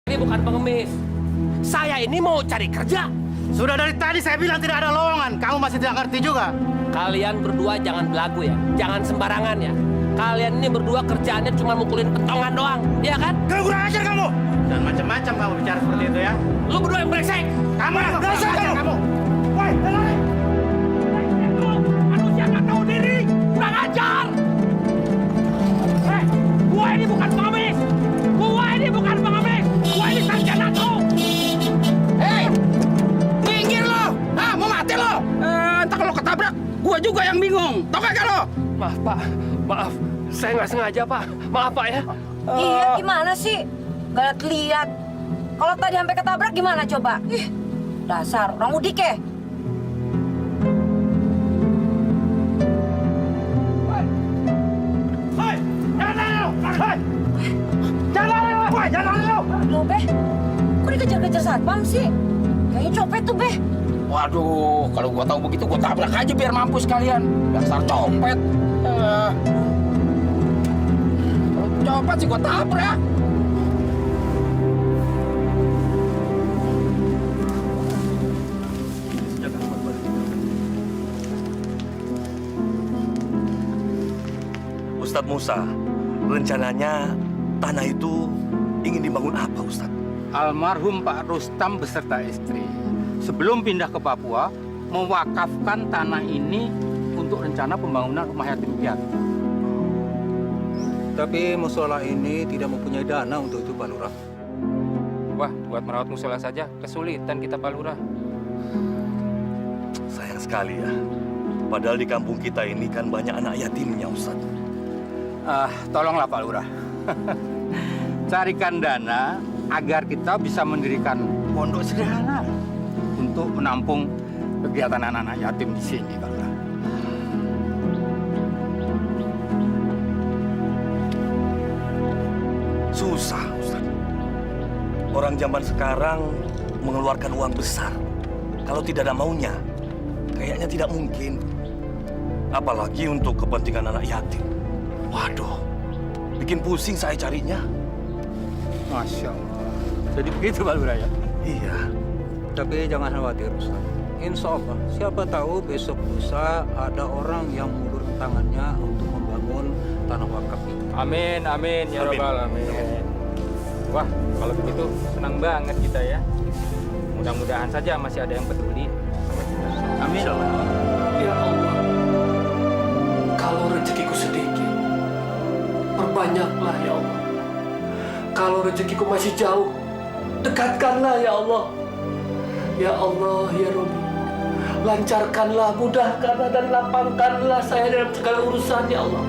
Ini bukan pengemis. Saya ini mau cari kerja. Sudah dari tadi saya bilang tidak ada lowongan. Kamu masih tidak ngerti juga. Kalian berdua jangan belagu ya. Jangan sembarangan ya. Kalian ini berdua kerjaannya cuma mukulin kentongan doang. Iya kan? Kamu kurang ajar kamu. Dan macam-macam kamu bicara seperti itu ya. Lu berdua yang brengsek. Kamu yang kurang ajar kamu. Woi, lari. Manusia nggak tahu diri. Kurang ajar. Gua ini bukan pengemis. Gua ini bukan pengemis. Gua ini sarjana tuh. Hei, minggir lo! Ah, mau mati lo! Entar kalau ketabrak, gua juga yang bingung. Tau kagak lo? Maaf Pak, maaf. Saya nggak sengaja Pak. Maaf Pak ya. Iya, gimana sih? Gak lihat. Kalau tadi sampai ketabrak gimana coba? Ih, dasar orang udik ya. Hei, jangan lari lo. Hei, jangan lari lo. Woi, jangan lari lo. Loh, Beh. Kok dikejar-kejar satpam sih? Kayaknya copet tuh, Beh. Waduh, kalau gua tahu begitu gua tabrak aja biar mampus kalian. Dasar copet. Kalau copet sih gua tabrak. Ustadz Musa, rencananya tanah itu ingin dibangun apa, Ustadz? Almarhum Pak Rustam beserta istri sebelum pindah ke Papua mewakafkan tanah ini untuk rencana pembangunan rumah yatim piatu. Tapi musola ini tidak mempunyai dana untuk itu, Pak Lurah. Wah, buat merawat musola saja kesulitan kita, Pak Lurah. Sayang sekali ya. Padahal di kampung kita ini kan banyak anak yatimnya, Ustadz. Tolonglah Pak Lurah. Carikan dana agar kita bisa mendirikan pondok sederhana untuk menampung kegiatan anak-anak yatim di sini, Pak Lurah. Susah, Ustadz. Orang zaman sekarang mengeluarkan uang besar. Kalau tidak ada maunya, kayaknya tidak mungkin. Apalagi untuk kepentingan anak yatim. Waduh, bikin pusing saya carinya. Masya Allah. Jadi begitu, Pak Lurah ya? Iya. Tapi jangan khawatir, Ustaz. Insya Allah, siapa tahu besok lusa ada orang yang mengulurkan tangannya untuk membangun tanah wakaf itu. Amin, amin, ya Amin. Rabbal Amin. Wah, kalau begitu senang banget kita ya. Mudah-mudahan saja masih ada yang peduli sama kita. Amin. Ya Allah. Kalau rezekiku sedikit, perbanyaklah ya Allah. Kalau rezekiku masih jauh, dekatkanlah ya Allah. Ya Allah, ya Rabbi. Lancarkanlah, mudahkanlah, dan lapangkanlah saya dalam segala urusan ya Allah.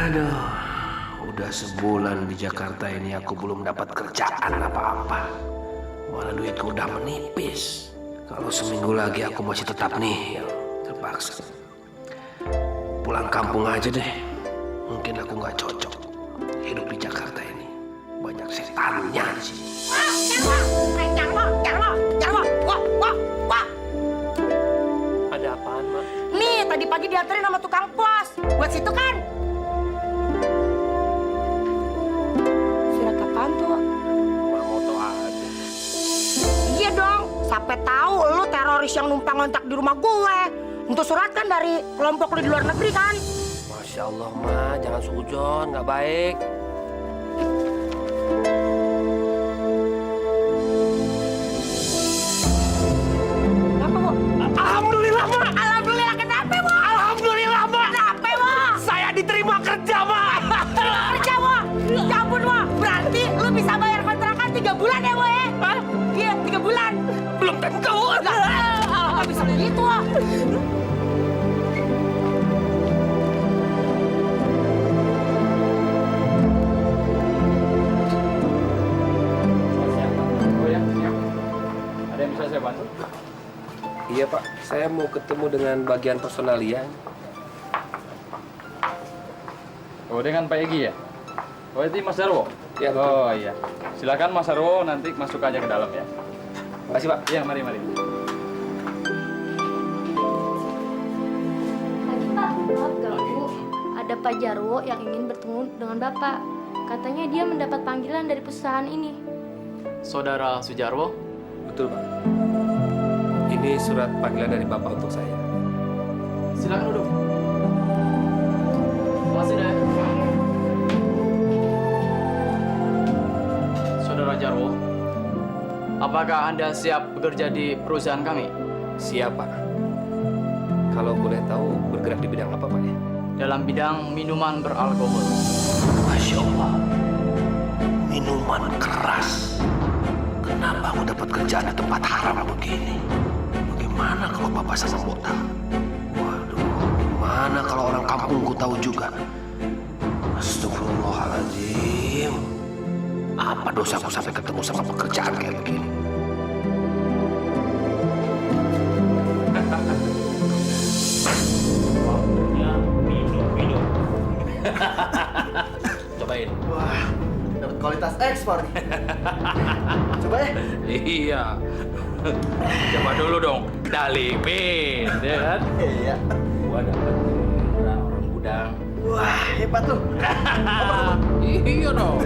Aduh, udah sebulan di Jakarta ini aku belum dapat kerjaan apa-apa. Malah duitku udah menipis. Kalau seminggu lagi aku masih tetap nih, terpaksa. Pulang kampung aja deh. Mungkin aku nggak cocok hidup di Jakarta ini. Banyak setannya sih. Ada apaan, Mak? Nih, tadi pagi dianterin sama tukang pos. Buat situ kan? Surat apaan tuh? Moto aja. Iya dong, sampai tahu lu teroris yang numpang ngontak di rumah gue. Untuk surat kan dari kelompok lu di luar negeri kan? Masya Allah, Ma, jangan sujon, nggak baik. Kenapa, Bu? Alhamdulillah, Ma. Alhamdulillah, kenapa, Bu? Alhamdulillah, Ma. Kenapa, Bu? Saya diterima kerja, Ma. Kerja, Bu. Ya ampun, Bu. Berarti lu bisa bayar kontrakan 3 bulan ya, Bu, ya? Hah? Iya, 3 bulan. Belum tentu. Nggak bisa begitu, Bu. Oh ya, siap. Ada yang bisa saya bantu? Iya, Pak. Saya mau ketemu dengan bagian personalia. Oh, dengan Pak Egi ya? Oh, itu Mas Darwo? Ya, betul. Oh iya. Silakan Mas Darwo, nanti masuk aja ke dalam ya. Makasih, Pak. Iya, mari. Tadi Pak, maaf ganggu. Ada Pak Jarwo yang ingin bertemu dengan Bapak. Katanya dia mendapat panggilan dari perusahaan ini. Saudara Sujarwo, Betul, Pak. Ini surat panggilan dari Bapak untuk saya. silakan duduk. Makasih deh. Saudara Jarwo, apakah Anda siap bekerja di perusahaan kami? Siap, Pak. Kalau boleh tahu bergerak di bidang apa, Pak ya? Dalam bidang minuman beralkohol. Masya Allah. Minuman keras. Kenapa aku dapat kerjaan di tempat haram begini? Bagaimana kalau Bapak sama Mbok tahu? Waduh, gimana kalau orang kampungku tahu juga? Astagfirullahaladzim. Apa dosaku sampai ketemu sama pekerjaan kayak begini? Cobain. Wah, dapat kualitas ekspor nih. Coba ya. Iya. Coba dulu dong. Dalimin, ya kan? Iya. Gua dapat orang gudang. Wah, hebat tuh. Iya dong.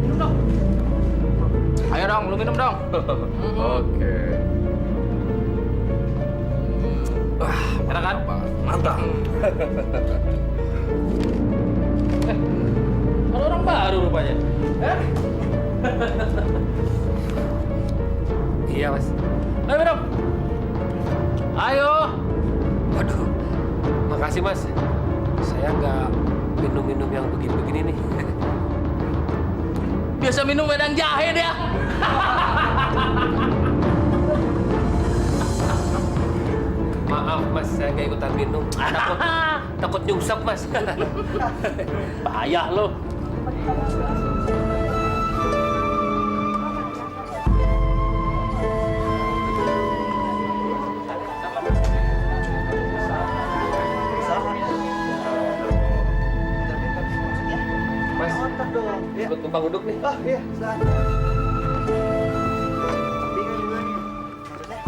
Minum dong. Ayo dong, lu minum dong. Oke. Wah, enak kan? Mantap. Ada orang baru rupanya. Iya, Mas. Ayo minum. Ayo. Waduh, makasih, Mas. Saya nggak minum-minum yang begini-begini nih. Biasa minum wedang jahe dia. Maaf, Mas, saya nggak ikutan minum. Takut nyungsep, Mas. Bahaya lo. Mas, Mantap dong. Ya. ikut numpang duduk nih. Oh iya, silakan. Bingung gimana nih? Maksudnya?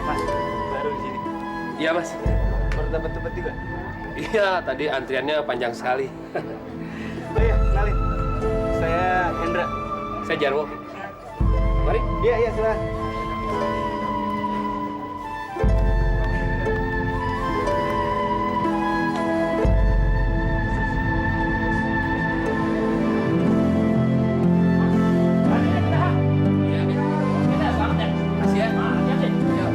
Mas, baru di sini. Iya, Mas. Baru dapat tempat juga. Iya, tadi antriannya panjang sekali. Oh iya, kenalin. Saya Hendra. Saya Jarwo. Mari. Iya, iya, silakan. Makasih ya. Iya.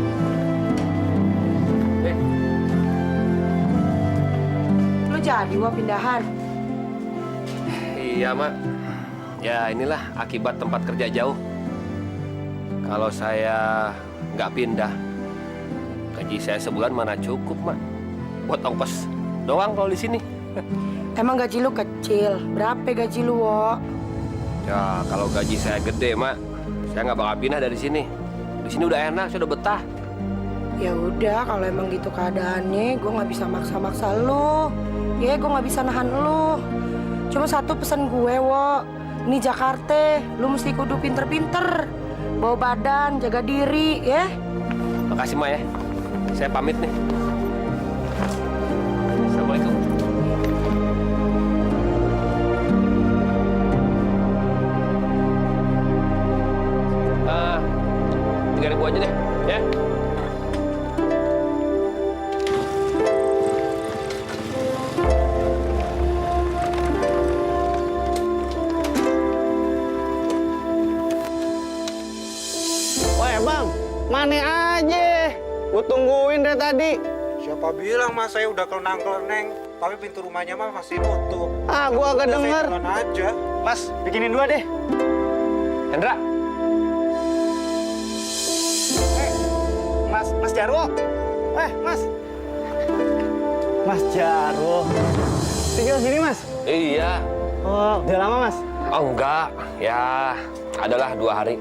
Lu jadi, Wah, pindahan. Iya, Mak. Ya, inilah akibat tempat kerja jauh. Kalau saya nggak pindah, gaji saya sebulan mana cukup, Mak. Buat ongkos doang kalau di sini. Emang gaji lu kecil? Berapa gaji lu, Wo? Ya, kalau gaji saya gede, Mak, saya nggak bakal pindah dari sini. Di sini udah enak, saya udah betah. Ya udah, kalau emang gitu keadaannya, gue nggak bisa maksa-maksa lu. Ya, gue nggak bisa nahan lu. Cuma satu pesan gue, Wo. Ini Jakarta, lu mesti kudu pinter-pinter. Bawa badan, jaga diri, ya. Makasih, Mak ya. Saya pamit nih. Assalamualaikum. Ah, 3.000 aja deh, ya. Woi bang, mana aja? Gue tungguin dari tadi. Siapa bilang mas saya udah kelenang-keleneng, tapi pintu rumahnya mah masih nutup. Ah, gue agak Udah, saya denger. jalan aja. Mas, bikinin dua deh. Hendra, Mas Jarwo. Mas. Mas Jarwo. Tinggal sini mas? iya. Oh, udah lama mas? Oh enggak, ya adalah 2 hari.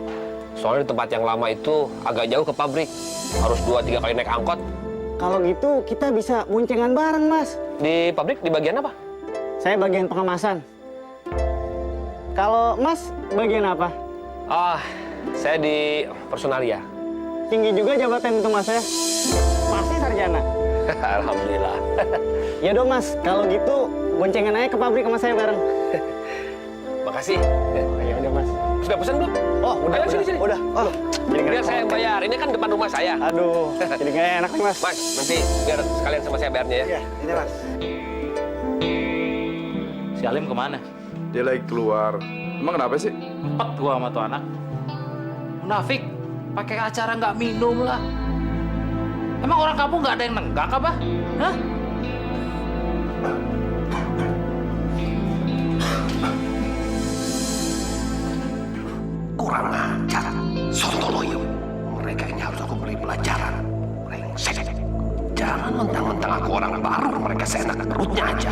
Soalnya di tempat yang lama itu agak jauh ke pabrik. Harus 2-3 kali naik angkot. Kalau gitu kita bisa boncengan bareng mas. Di pabrik di bagian apa? Saya bagian pengemasan. Kalau mas bagian apa? Ah, saya di personalia. Tinggi juga jabatan itu mas ya? Pasti sarjana. Alhamdulillah. Ya dong mas, kalau gitu boncengan aja ke pabrik sama saya bareng. Makasih. Ya udah mas. Sudah pesan belum? Oh, udah, Ayo, sini. udah. Oh, jadi Biar saya yang bayar. Ini kan depan rumah saya. Aduh, jadi nggak enak nih mas. Mas, nanti biar sekalian sama saya bayarnya ya. Iya, ini mas. Si Alim kemana? Dia lagi keluar. Emang kenapa sih? Empat gua sama tuh anak. Munafik, pakai acara nggak minum lah. Emang orang kampung nggak ada yang nenggak apa? Hah? Kurang ajar, sontoloyo. Mereka ini harus aku beri pelajaran. Brengsek. Jangan mentang-mentang aku orang baru, mereka seenak perutnya aja.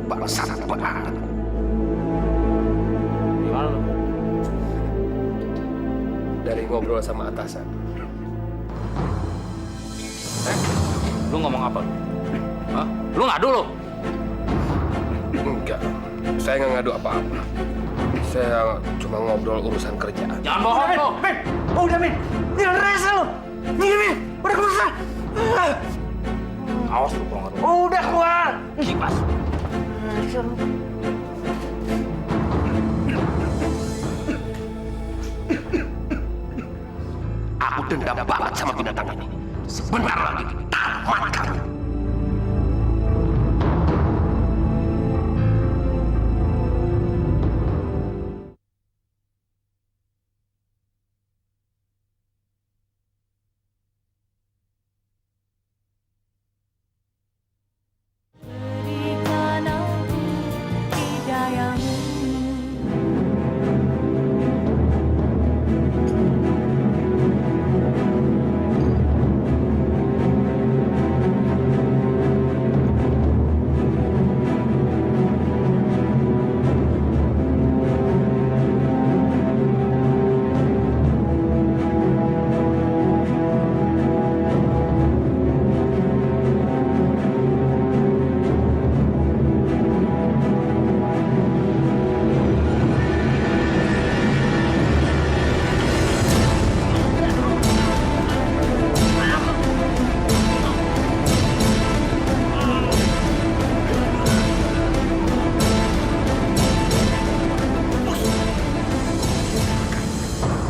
Bangsat banget. Gimana lu? Dari ngobrol sama atasan. Lu ngomong apa lu? Hah? Lu ngadu lu? Enggak, saya nggak ngadu apa-apa. Saya cuma ngobrol urusan kerjaan. Jangan bohong lu! Min, oh udah Min. Ini resa lo. Min, udah keluar. Awas lu kalau ngadu. Udah keluar. Kipas. Aku dendam banget sama binatang ini. Sebentar lagi tamat kamu.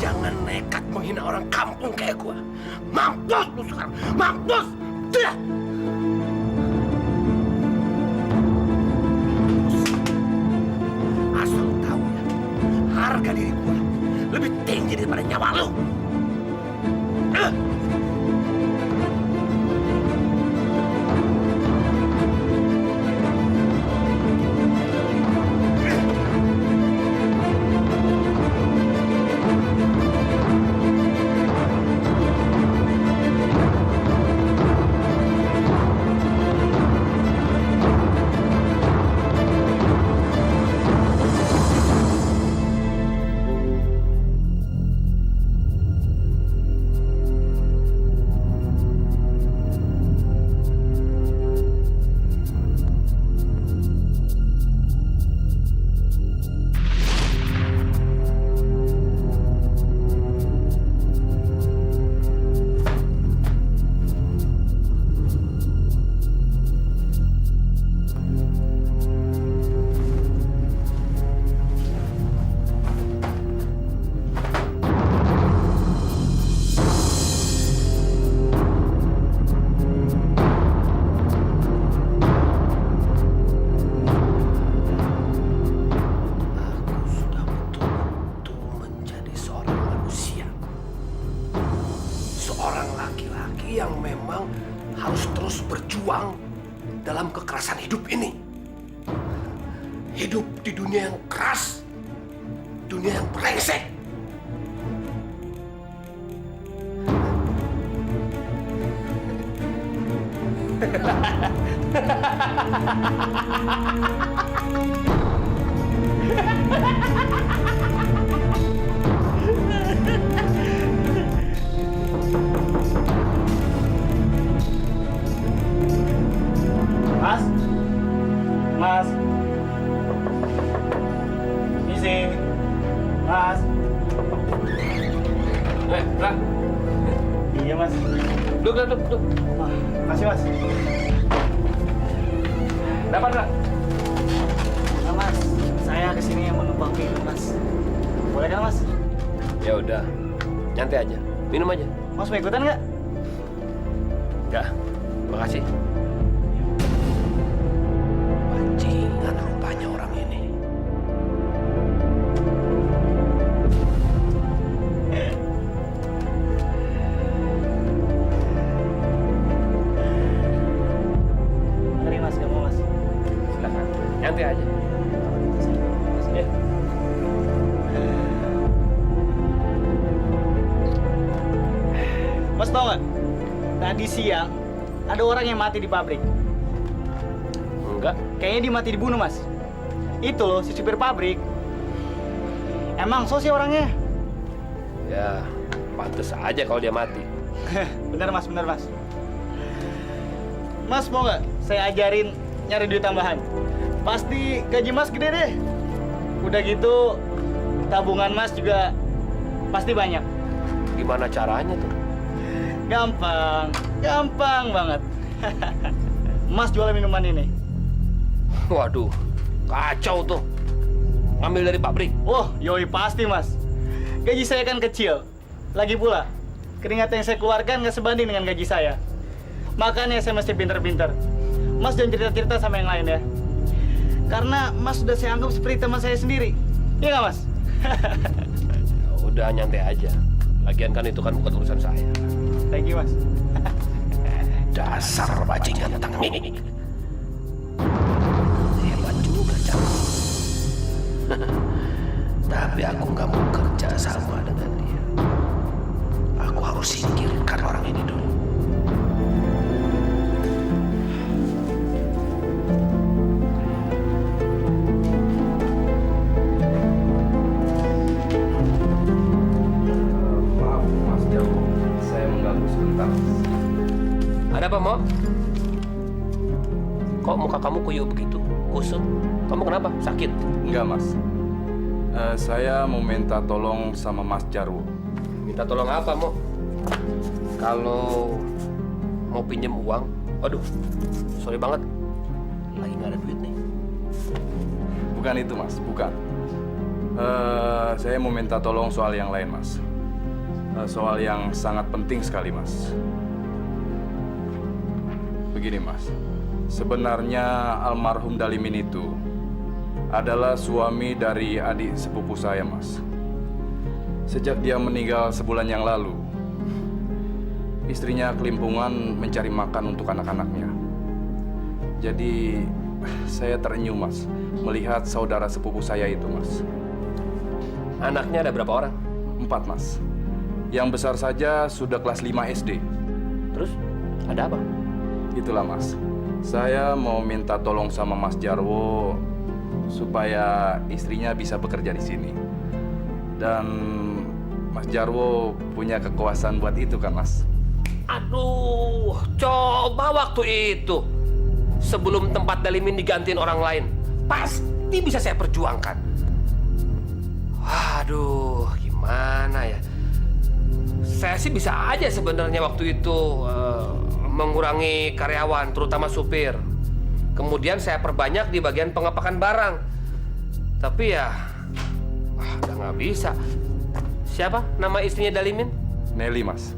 Jangan nekat menghina orang kampung kayak gua. Mampus lu sekarang, mampus! Dah! Asal lu tahu ya, harga diri gua lebih tinggi daripada nyawa lu. laki-laki yang memang harus terus berjuang dalam kekerasan hidup ini. Hidup di dunia yang keras, dunia yang brengsek. Mas, Mas, misi, Mas. Ra. Iya Mas. Duduk. Makasih Mas. Dapat, Ra? Nah, Mas, saya kesini yang menumpang minum Mas. Boleh kan Mas? Ya udah, nyantai aja. Minum aja. Mas mau ikutan nggak? Enggak, makasih. Bajingan rupanya orang ini. Mari Mas, kamu Mas. Silakan, nyantai aja. Ya. Mas tau nggak? Tadi siang ada orang yang mati di pabrik. Enggak. Kayaknya dia mati dibunuh Mas. Itu loh si supir pabrik. Emang so sih orangnya? Ya, pantas aja kalau dia mati. Bener Mas, bener Mas. Mas mau nggak saya ajarin nyari duit tambahan? Pasti gaji Mas gede deh. Udah gitu tabungan Mas juga pasti banyak. Gimana caranya tuh? Gampang banget. Mas jual minuman ini. Waduh, kacau tuh. Ngambil dari pabrik. Oh, yoi pasti Mas. Gaji saya kan kecil. Lagi pula, keringat yang saya keluarkan nggak sebanding dengan gaji saya. Makanya saya mesti pinter-pinter. Mas jangan cerita-cerita sama yang lain ya. Karena Mas sudah saya anggap seperti teman saya sendiri. Iya nggak Mas? Ya udah, nyantai aja. Lagian kan itu kan bukan urusan saya. Thank you Mas. Dasar bajingan tengik. Hebat juga, Cak. Tapi aku nggak mau kerja sama dengan dia. Aku harus singkirkan orang ini dulu. Maaf, Mas Jarwo. Saya mengganggu sebentar. Ada apa, Mo? Kok muka kamu kuyup begitu? Kusut? Kamu kenapa? Sakit? Enggak, Mas. Saya mau minta tolong sama Mas Jarwo. Minta tolong apa, Mo? Kalau mau pinjam uang, waduh, sorry banget. Lagi nggak ada duit nih. Bukan itu, Mas. Bukan. Saya mau minta tolong soal yang lain, Mas. Soal yang sangat penting sekali, Mas. Begini, Mas. Sebenarnya almarhum Dalimin itu adalah suami dari adik sepupu saya, Mas. Sejak dia meninggal sebulan yang lalu, istrinya kelimpungan mencari makan untuk anak-anaknya. Jadi, saya terenyuh, Mas, melihat saudara sepupu saya itu, Mas. Anaknya ada berapa orang? 4, Mas. Yang besar saja sudah kelas 5 SD. Terus, ada apa? Itulah, Mas. Saya mau minta tolong sama Mas Jarwo supaya istrinya bisa bekerja di sini. Dan Mas Jarwo punya kekuasaan buat itu kan, Mas? Aduh, coba waktu itu. Sebelum tempat Dalimin digantiin orang lain, pasti bisa saya perjuangkan. Waduh, gimana ya? Saya sih bisa aja sebenarnya waktu itu mengurangi karyawan, terutama supir. Kemudian saya perbanyak di bagian pengepakan barang. Tapi ya, udah nggak bisa. Siapa nama istrinya Dalimin? Nelly, Mas.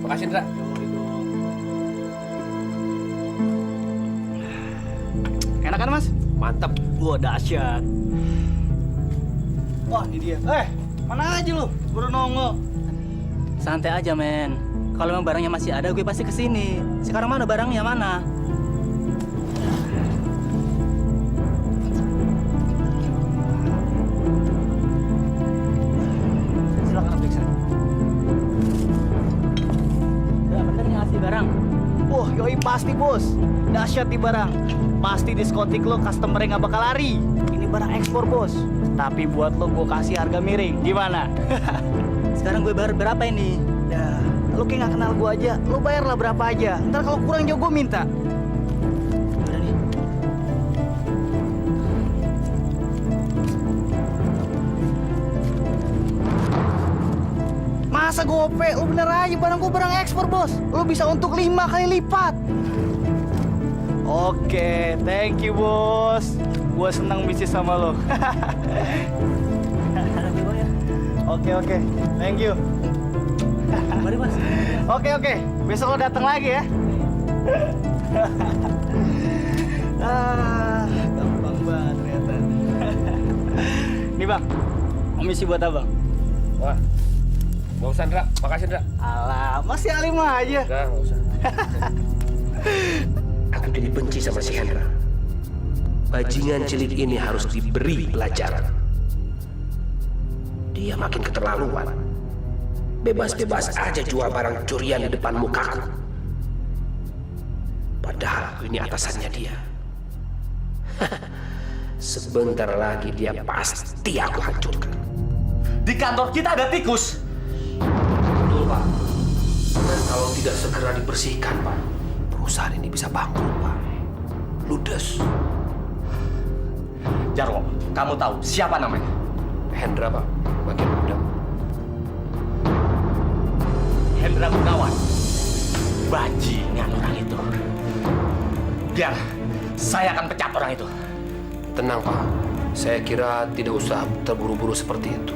Makasih, Indra. Enak kan, Mas? Mantap. Wah, dahsyat. Wah, ini dia. Mana aja lu? Baru nongol. Santai aja, men. Kalau memang barangnya masih ada, gue pasti kesini. Sekarang mana barangnya, mana? Silakan periksa. Udah bener ngasih barang? Wah, yoi pasti, Bos. Dahsyat nih barang. Pasti diskotik lo customer-nya nggak bakal lari. Ini barang ekspor, Bos. Tapi buat lo gue kasih harga miring. Gimana? Sekarang gue bayar berapa ini? Ya, lo kayak nggak kenal gue aja. Lo bayarlah berapa aja. Ntar kalau kurang jauh gue minta. Udah nih. Masa gope? Lo bener aja barang gue barang ekspor, Bos. Lo bisa untuk 5 kali lipat. Oke, thank you, Bos. Gue senang bisnis sama lo. Oke, thank you. Mari, Mas. Oke, besok lo datang lagi ya. Gampang banget ternyata. Nih bang, komisi buat abang. Wah, nggak usah, Indra. Makasih, Indra. Alah, masih alim aja. Udah, nggak usah. Aku jadi benci sama si Hendra. Bajingan cilik ini harus diberi pelajaran. Dia makin keterlaluan. Bebas-bebas aja jual barang curian di depan mukaku. Padahal aku ini atasannya dia. Sebentar lagi dia pasti aku hancurkan. Di kantor kita ada tikus. Betul, Pak. Dan kalau tidak segera dibersihkan, Pak, perusahaan ini bisa bangkrut, Pak. Ludes. Jarwo, kamu tahu siapa namanya? Hendra, Pak. Bagian muda. Hendra Gunawan. Bajingan orang itu. Biar saya akan pecat orang itu. Tenang, Pak. Saya kira tidak usah terburu-buru seperti itu.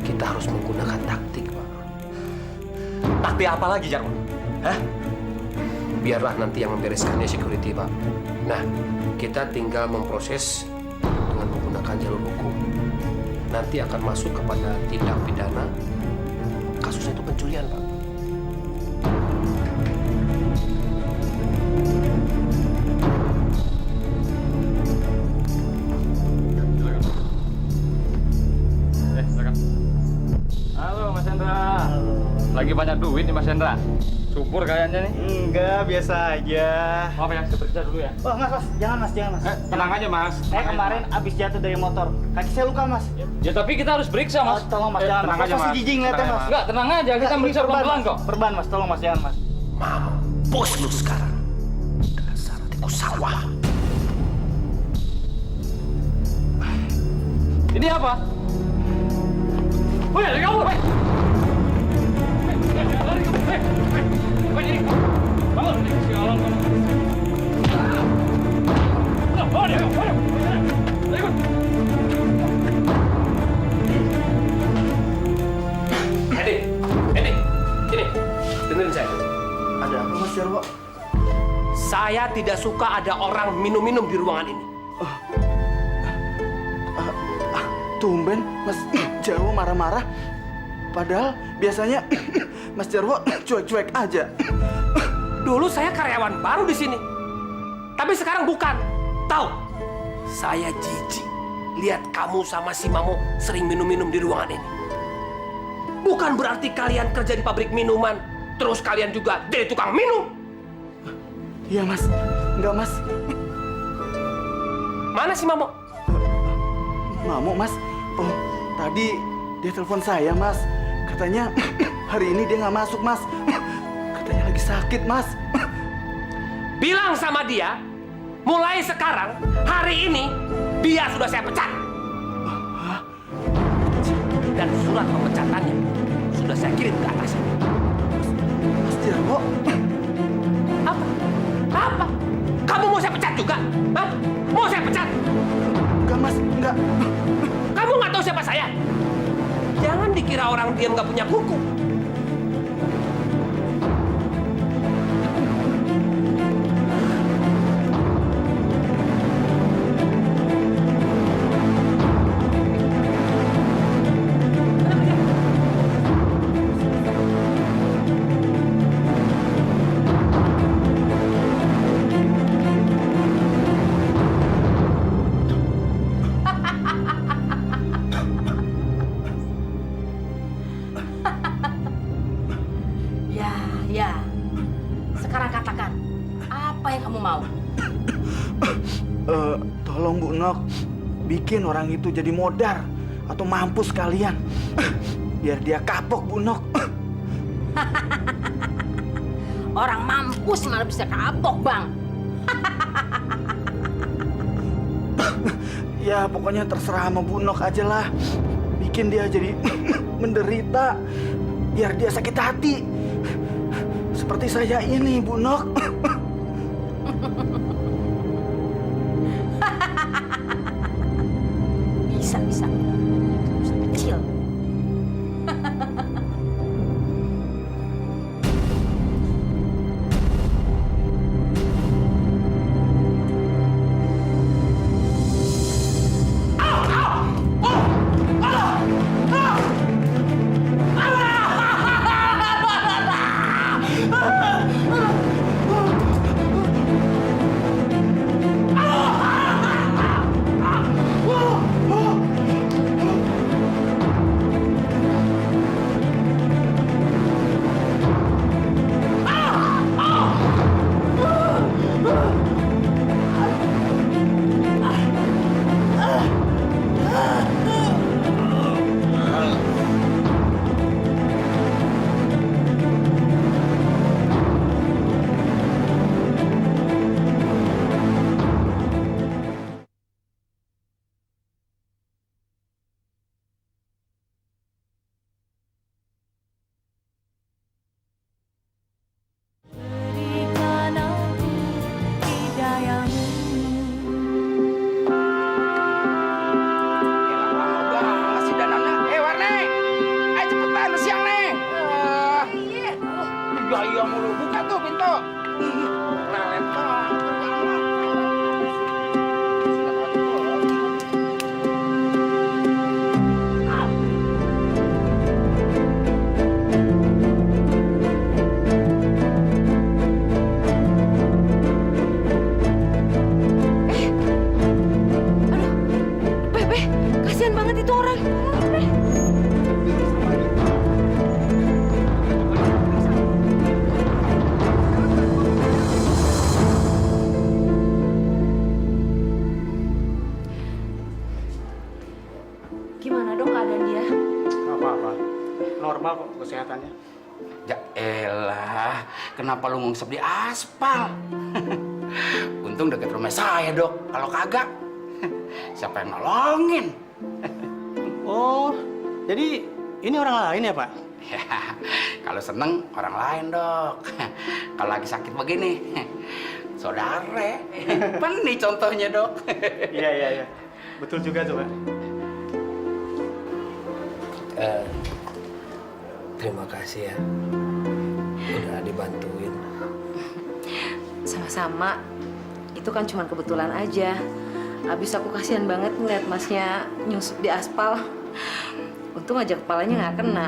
Kita harus menggunakan taktik, Pak. Taktik apa lagi, Jarwo? Hah? Biarlah nanti yang membereskannya security, Pak. Nah, kita tinggal memproses dengan menggunakan jalur hukum. Nanti akan masuk kepada tindak pidana. Kasusnya itu pencurian, Pak. Halo, Mas Hendra. Lagi banyak duit nih, Mas Hendra. Subur kayaknya nih. Enggak, biasa aja. Maaf ya, saya periksa dulu ya. Oh, mas, jangan mas. Tenang aja, Mas. Kemarin abis jatuh dari motor. Kaki saya luka, Mas. Ya tapi kita harus periksa, Mas. Tolong, Mas, jangan. Tenang Mas. aja, Pasti Mas. jijik ngeliatnya, Mas. Enggak, tenang aja. Kita meriksa pelan-pelan kok. Perban, Mas. Tolong, Mas. Jangan, Mas. Mampus lu sekarang. Dasar tikus sawah. Ini apa? Woi, lari kamu, woi. Lari kamu, woi. Woi, ini. Bangun, sialan kamu. Oh, dia, lari kamu. Edi, ini, dengerin saya. Ada apa, Mas Jarwo? Saya tidak suka ada orang minum-minum di ruangan ini. Tumben Mas Jarwo marah-marah. Padahal biasanya Mas Jarwo cuek-cuek aja. Dulu saya karyawan baru di sini. Tapi sekarang bukan. Tahu? Saya jijik lihat kamu sama si Mamo sering minum-minum di ruangan ini. Bukan berarti kalian kerja di pabrik minuman, terus kalian juga jadi tukang minum. Iya, Mas. Enggak, Mas. Mana si Mamo? Mamo, Mas. Oh, tadi dia telepon saya, Mas. Katanya hari ini dia nggak masuk, Mas. Katanya lagi sakit, Mas. Bilang sama dia, mulai sekarang, hari ini, dia sudah saya pecat. Dan surat pemecatannya sudah saya kirim ke atasan. Mas Jarwo. Apa? Apa? Kamu mau saya pecat juga? Hah? Mau saya pecat? Enggak, Mas. Enggak. Kamu nggak tahu siapa saya? Jangan dikira orang diam nggak punya kuku. Nok. Bikin orang itu jadi modar atau mampus sekalian. Biar dia kapok, Bu Nok. Orang mampus malah bisa kapok, Bang. Ya pokoknya terserah sama Bu Nok aja lah. Bikin dia jadi menderita. Biar dia sakit hati. Seperti saya ini, Bu Nok. Bisa. Bisa kecil. Gaya mulu, buka tuh pintu. Lelet banget. Bebe, kasihan banget itu orang. Gimana dok keadaan dia? Nggak apa-apa. Normal kok kesehatannya. Ya elah, kenapa lu ngungsep di aspal? Untung deket rumah saya, Dok. Kalau kagak, siapa yang nolongin? Oh, jadi ini orang lain ya, Pak? Ya, kalau seneng orang lain, Dok. Kalau lagi sakit begini, saudara. Nih contohnya, Dok. Iya. Betul juga tuh, Pak. Terima kasih ya. Udah dibantuin. Sama-sama. Itu kan cuma kebetulan aja. Habis aku kasihan banget ngeliat masnya nyusup di aspal. Untung aja kepalanya nggak kena.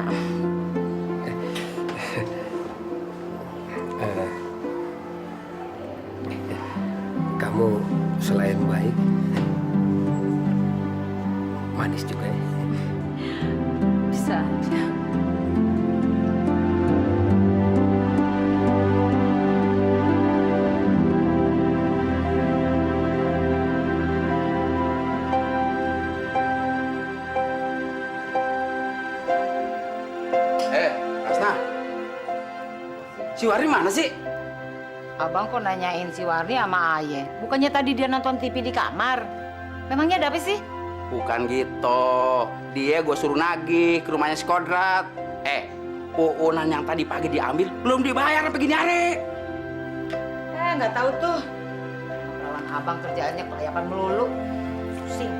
Kamu selain baik, manis juga ya. Bisa aja. Asna. Si Wari mana sih? Abang kok nanyain si Warni sama Aye? Bukannya tadi dia nonton TV di kamar? Memangnya ada apa sih? Bukan gitu. Dia gue suruh nagih ke rumahnya si Kodrat. Puunan yang tadi pagi diambil belum dibayar sampai gini hari. Nggak tahu tuh. Lawan abang kerjaannya kelayakan melulu. Pusing.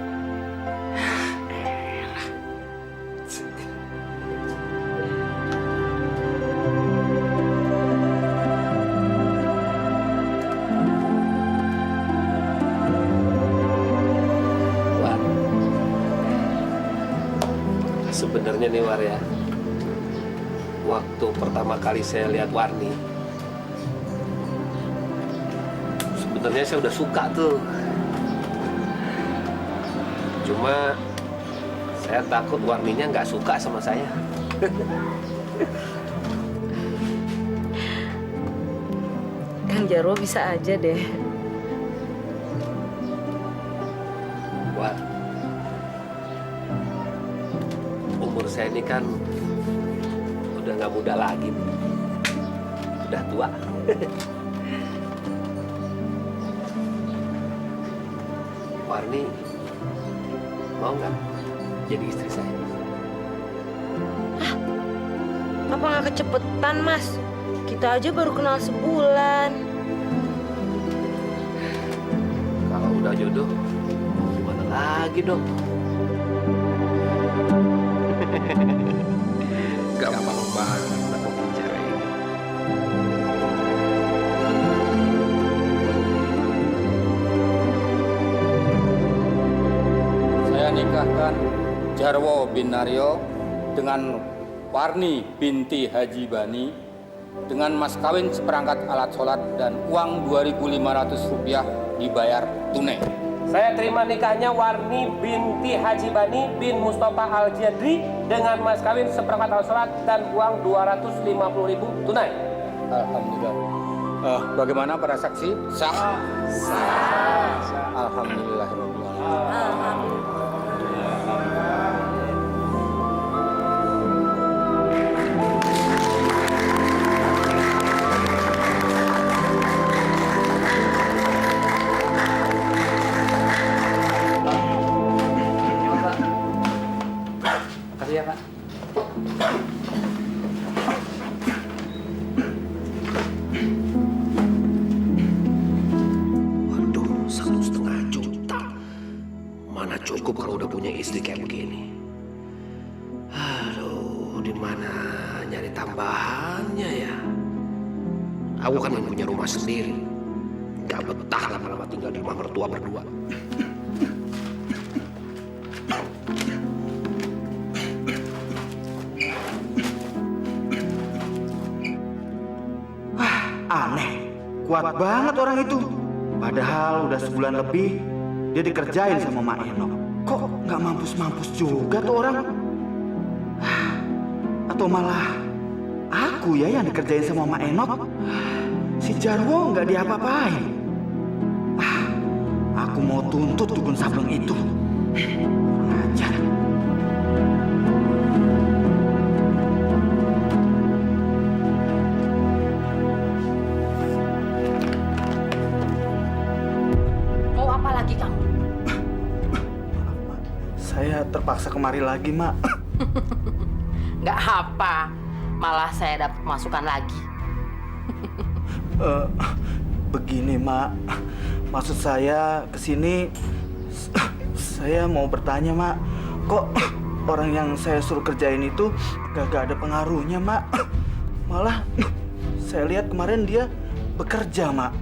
Sebenarnya nih War ya, waktu pertama kali saya lihat Warni, sebenarnya saya udah suka tuh. Cuma saya takut Warninya nggak suka sama saya. Kang Jarwo bisa aja deh. saya ini kan udah nggak muda lagi, udah tua. Warni mau nggak jadi istri saya? Apa nggak kecepetan, Mas? Kita aja baru kenal sebulan. Kalau udah jodoh, gimana lagi dong? Gampang banget dapetin cewek ini. Saya nikahkan Jarwo bin Naryo dengan Warni binti Haji Bani dengan mas kawin seperangkat alat sholat dan uang Rp2.500 dibayar tunai. Saya terima nikahnya Warni binti Haji Bani bin Mustafa Al-Jadri dengan mas kawin seperangkat alat sholat dan uang Rp250.000 tunai. Alhamdulillah. Bagaimana para saksi? Sah. Alhamdulillahirobbilalamin. Makasih ya, Pak. Waduh, 1,5 juta. Mana cukup kalau udah punya istri kayak begini. Aduh, di mana nyari tambahannya ya? Aku kan yang punya rumah sendiri. Gak betah lama-lama tinggal di rumah mertua berdua. Aneh, kuat banget orang itu. Padahal udah sebulan lebih dia dikerjain sama Mak Eno. Kok nggak mampus-mampus juga tuh orang? Atau malah aku ya yang dikerjain sama Mak Enok? Si Jarwo nggak diapa-apain. Aku mau tuntut dukun sableng itu. Kurang ajar. Mau apa lagi kamu? Saya terpaksa kemari lagi, Mak. Nggak apa, malah saya dapat masukan lagi. Begini, Mak. Maksud saya kesini, saya mau bertanya, Mak. Kok orang yang saya suruh kerjain itu gak ada pengaruhnya, Mak? Malah saya lihat kemarin dia bekerja, Mak.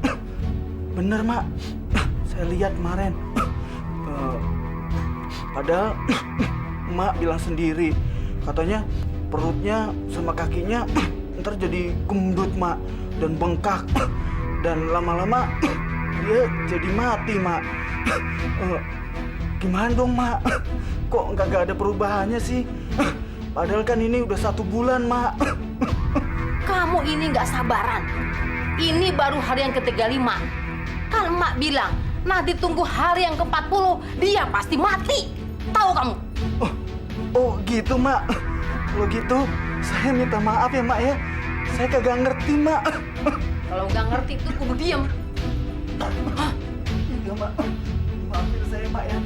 Bener, Mak. Saya lihat kemarin. Padahal Mak bilang sendiri, katanya perutnya sama kakinya ntar jadi gendut, Mak, dan bengkak, dan lama-lama dia jadi mati, Mak. Gimana dong, Mak? Kok nggak ada perubahannya sih? Padahal kan ini udah 1 bulan, Mak. Kamu ini nggak sabaran. Ini baru hari yang ke-35. Kan Mak bilang, nanti tunggu hari yang ke-40, dia pasti mati. Tahu kamu? Oh gitu, Mak. Kalau gitu, saya minta maaf ya, Mak ya. Saya kagak ngerti, Mak. Kalau nggak ngerti itu kudu diem. Iya, Mak. Maafin saya, Mak ya.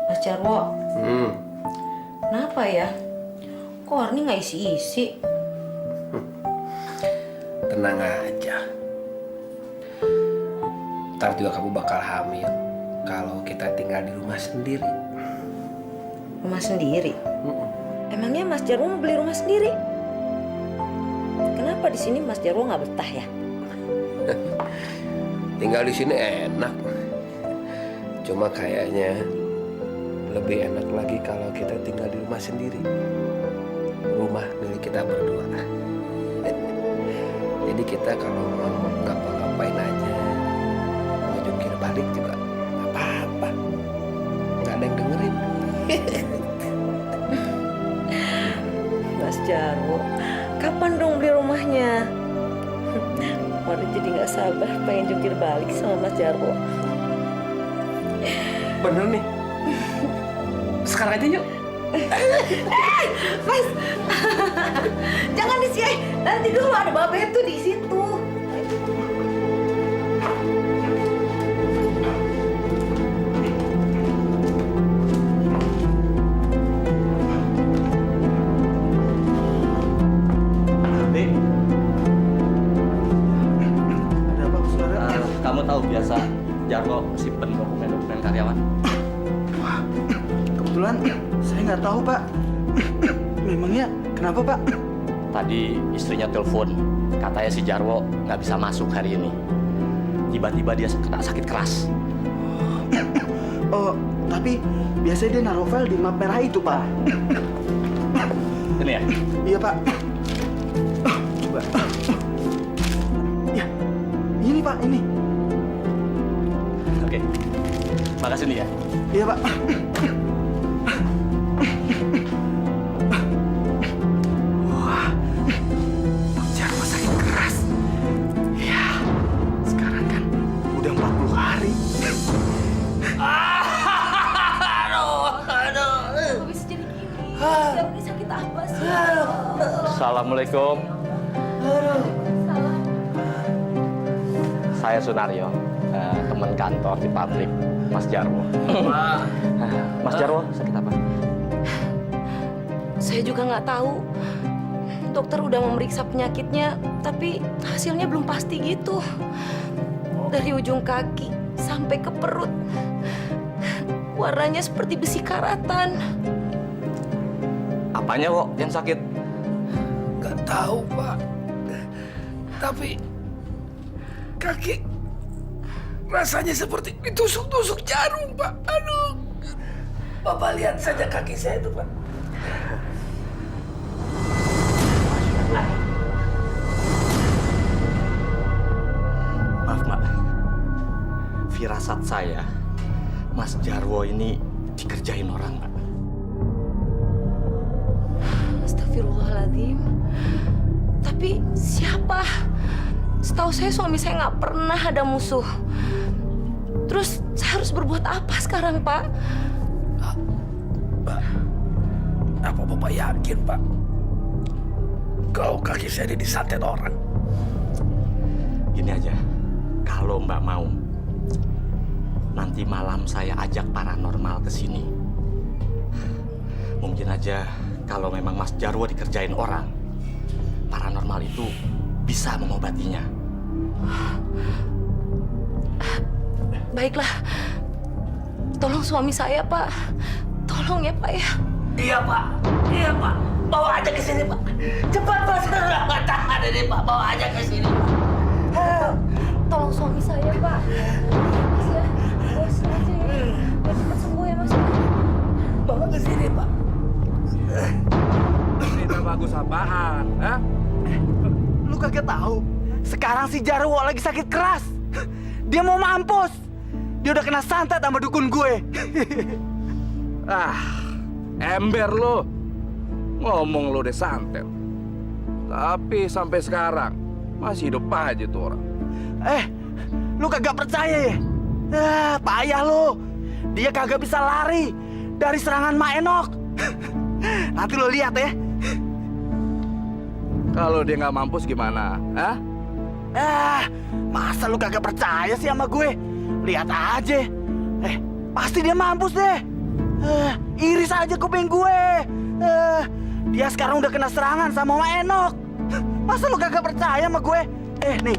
Mas Jarwo, kenapa ya? Kok Warni nggak isi-isi? Tenang aja. Ntar juga kamu bakal hamil kalau kita tinggal di rumah sendiri. Rumah sendiri? Emangnya Mas Jarwo mau beli rumah sendiri? Kenapa di sini Mas Jarwo nggak betah ya? Tinggal di sini enak. Cuma kayaknya lebih enak lagi kalau kita tinggal di rumah sendiri. Rumah milik kita berdua. Jadi kita kalau mau ngapa-ngapain aja, mau jungkir balik juga nggak apa-apa. Nggak ada yang dengerin. Mas Jarwo, kapan dong beli rumahnya? Warni jadi nggak sabar pengen jungkir balik sama Mas Jarwo. Bener nih. Sekarang aja yuk. Mas, jangan di sini. Nanti dulu ada Babe tuh di situ. Kamu tahu biasa Jarwo simpen dokumen-dokumen karyawan? Wah, kebetulan saya nggak tahu, Pak. Memangnya kenapa, Pak? Tadi istrinya telepon, katanya si Jarwo nggak bisa masuk hari ini. Tiba-tiba dia kena sakit keras. Oh, tapi biasanya dia naruh file di map merah itu, Pak. Ini ya? Iya, Pak. Coba. Ya, ini Pak, ini. Oke, makasih nih ya. Iya, Pak. Wah, Jarwo sakit keras. Ya, sekarang kan udah 40 hari. Kok bisa jadi gini? Jarwo ini sakit apa sih? Assalamualaikum. Saya Sunaryo, teman kantor di pabrik Mas Jarwo. Mas Jarwo sakit apa? Saya juga nggak tahu. Dokter udah memeriksa penyakitnya, tapi hasilnya belum pasti gitu. Dari ujung kaki sampai ke perut, warnanya seperti besi karatan. Apanya kok yang sakit? Nggak tahu, Pak. Tapi kaki rasanya seperti ditusuk-tusuk jarum, Pak. Aduh. Bapak lihat saja kaki saya itu, Pak. Maaf, Mbak. Firasat saya, Mas Jarwo ini dikerjain orang, Mbak. Astagfirullahaladzim. Tapi siapa? Setahu saya suami saya nggak pernah ada musuh. Terus saya harus berbuat apa sekarang, Pak? Pak, apa Bapak yakin, Pak? Kalau kaki saya ini disantet orang. Gini aja, kalau Mbak mau, nanti malam saya ajak paranormal ke sini. Mungkin aja kalau memang Mas Jarwo dikerjain orang, paranormal itu bisa mengobatinya. Baiklah. Tolong suami saya, Pak. Tolong ya, Pak ya. Iya, Pak. Iya, Pak. Bawa aja ke sini, Pak. Cepat, Pak. Saya nggak tahan ini, Pak. Bawa aja ke sini, Pak. Tolong suami saya, Pak. Mas ya, bos aja ya. Biar cepat sembuh ya, Mas. Bawa ke sini, Pak. Cerita bagus apaan? Hah? Lu kagak tahu? Sekarang si Jarwo lagi sakit keras. Dia mau mampus. Dia udah kena santet sama dukun gue. Ember lo. Ngomong lo udah santet. Tapi sampai sekarang masih hidup aja tuh orang. Lu kagak percaya ya? Payah lo. Dia kagak bisa lari dari serangan Mak Enok. Nanti lo lihat ya. Kalau dia nggak mampus gimana? Hah? Masa lu kagak percaya sih sama gue? Lihat aja. Pasti dia mampus deh. Iris aja kuping gue. Dia sekarang udah kena serangan sama Mak Enok. Masa lu kagak percaya sama gue? Nih.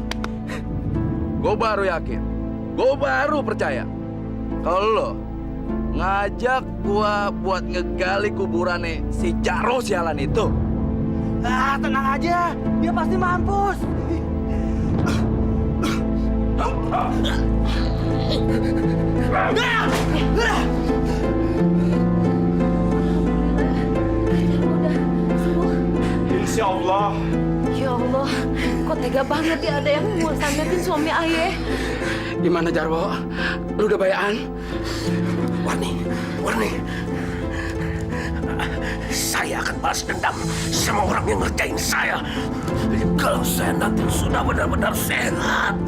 Gue baru yakin. Gue baru percaya. Kalau lo ngajak gua buat ngegali kuburannya si Jarwo sialan itu. Tenang aja. Dia pasti mampus. Masya Allah. Ya Allah, kok tega banget ya ada yang mau sandatin suami ayah. Gimana Jarwo? Lu udah bayaan? Warni. Saya akan balas dendam sama orang yang ngerjain saya. Kalau saya nanti sudah benar-benar sehat.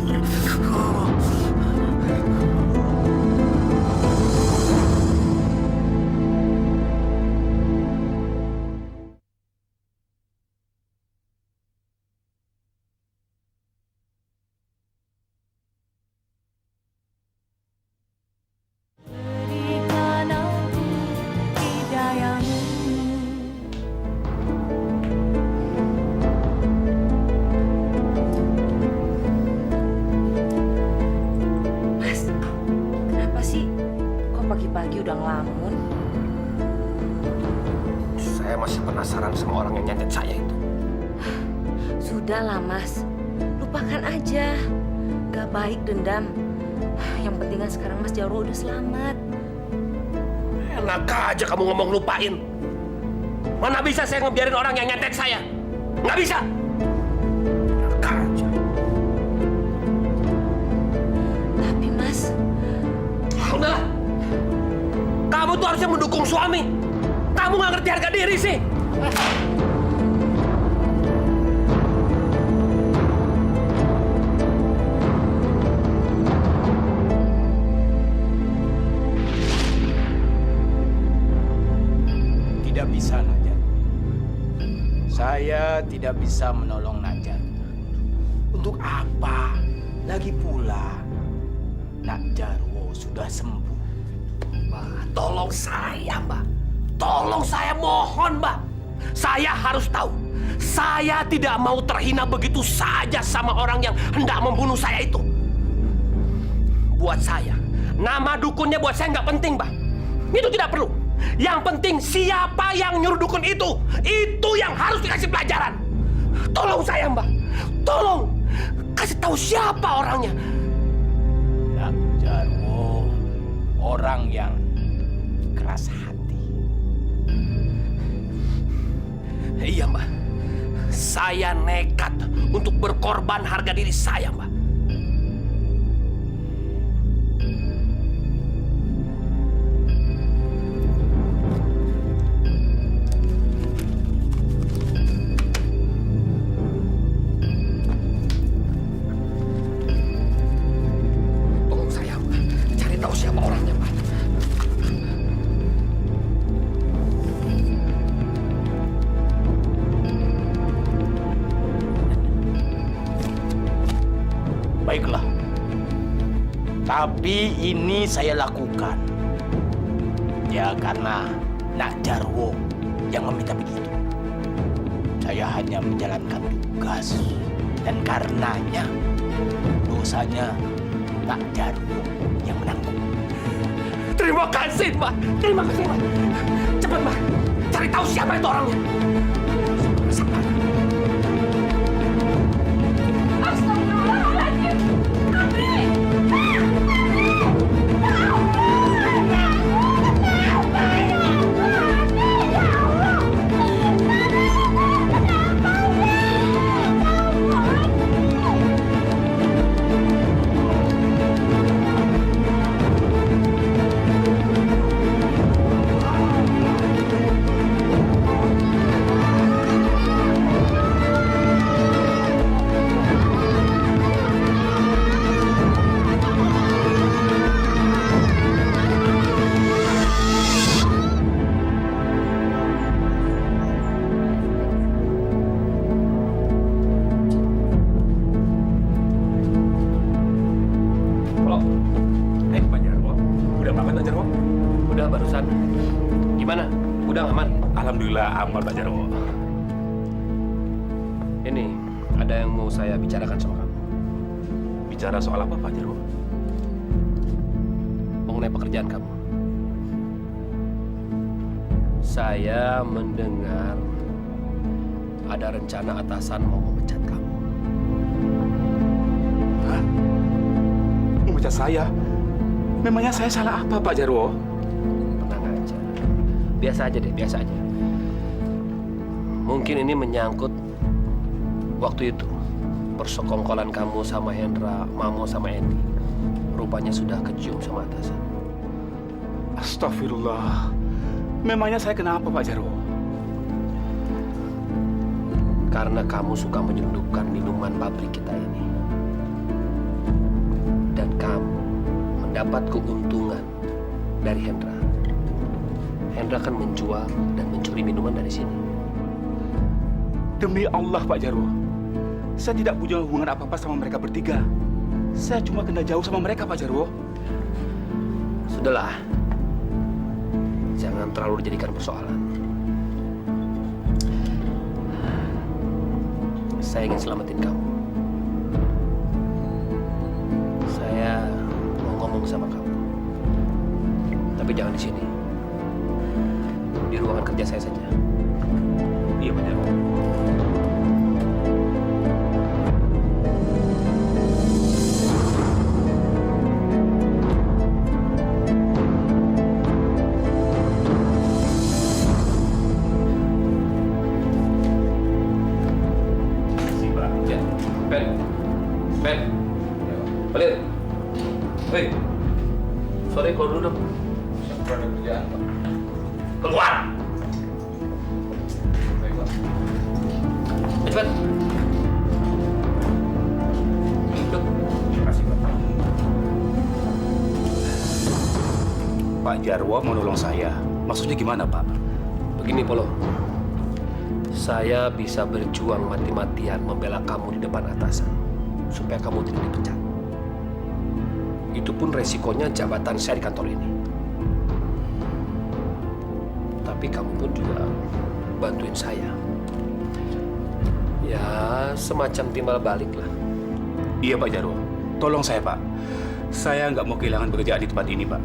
Mas, kenapa sih? Kok pagi-pagi udah ngelamun? Saya masih penasaran sama orang yang nyantet saya itu. Sudahlah, Mas. Lupakan aja. Gak baik dendam. Yang penting kan sekarang Mas Jarwo udah selamat. Enak aja kamu ngomong lupain. Mana bisa saya ngebiarin orang yang nyantet saya? Nggak bisa. Enak aja. Tapi Mas... Udahlah. Kamu tuh harusnya mendukung suami. Kamu nggak ngerti harga diri sih. Tidak bisa, Najar. Saya tidak bisa menolong Najar. Untuk apa? Lagi pula, Nak Jarwo sudah sembuh. Mbak, tolong saya, Mbak. Tolong saya, mohon, Mbak. Saya harus tahu. Saya tidak mau terhina begitu saja sama orang yang hendak membunuh saya itu. Buat saya, nama dukunnya buat saya nggak penting, Mbak. Itu tidak perlu. Yang penting siapa yang nyuruh dukun itu. Itu yang harus dikasih pelajaran. Tolong saya, Mbak. Tolong. Kasih tahu siapa orangnya. Nak Jarwo, orang yang keras hati. Iya, Mbak. Saya nekat untuk berkorban harga diri saya, Mbak. Tolong saya, Mbak. Cari tahu siapa orangnya, Mbak. Baiklah. Tapi ini saya lakukan. Ya karena Nak Jarwo yang meminta begitu. Saya hanya menjalankan tugas. Dan karenanya dosanya Nak Jarwo yang menanggung. Terima kasih, Mbak. Terima kasih, Mbak. Cepat, Mbak. Cari tahu siapa itu orangnya. Udah barusan. Gimana? Udah aman? Alhamdulillah aman, Pak Jarwo. Ini ada yang mau saya bicarakan sama kamu. Bicara soal apa, Pak Jarwo? Mengenai pekerjaan kamu. Saya mendengar ada rencana atasan mau memecat kamu. Hah? Memecat saya? Memangnya saya salah apa, Pak Jarwo? Tenang aja. Biasa aja deh, biasa aja. Mungkin ini menyangkut Waktu itu, persekongkolan kamu sama Hendra, Mamo sama Endi, rupanya sudah kecium sama atasan. Astagfirullah. Memangnya saya kenapa, Pak Jarwo? Karena kamu suka menyelundupkan minuman pabrik kita ini. Dan kamu mendapat keuntungan dari Hendra. Hendra kan menjual dan mencuri minuman dari sini. Demi Allah, Pak Jarwo. Saya tidak punya hubungan apa-apa sama mereka bertiga. Saya cuma kena jauh sama mereka, Pak Jarwo. Sudahlah. Jangan terlalu dijadikan persoalan. Saya ingin selamatin kamu. Saya mau ngomong sama kamu. Tapi jangan di sini. Di ruangan kerja saya saja. Iya, Pak Jarwo. Sorry, keluar dulu dong. Ada kerjaan, Pak. Keluar! Baik, Pak. Cepat. Terima kasih, Pak. Pak Jarwo mau nolong saya. Maksudnya gimana, Pak? Begini, Polo. Saya bisa berjuang mati-matian membela kamu di depan atasan. Supaya kamu tidak dipecat. Itu pun resikonya jabatan saya di kantor ini. Tapi kamu pun juga bantuin saya. Ya, semacam timbal balik lah. Iya, Pak Jarwo. Tolong saya, Pak. Saya nggak mau kehilangan pekerjaan di tempat ini, Pak.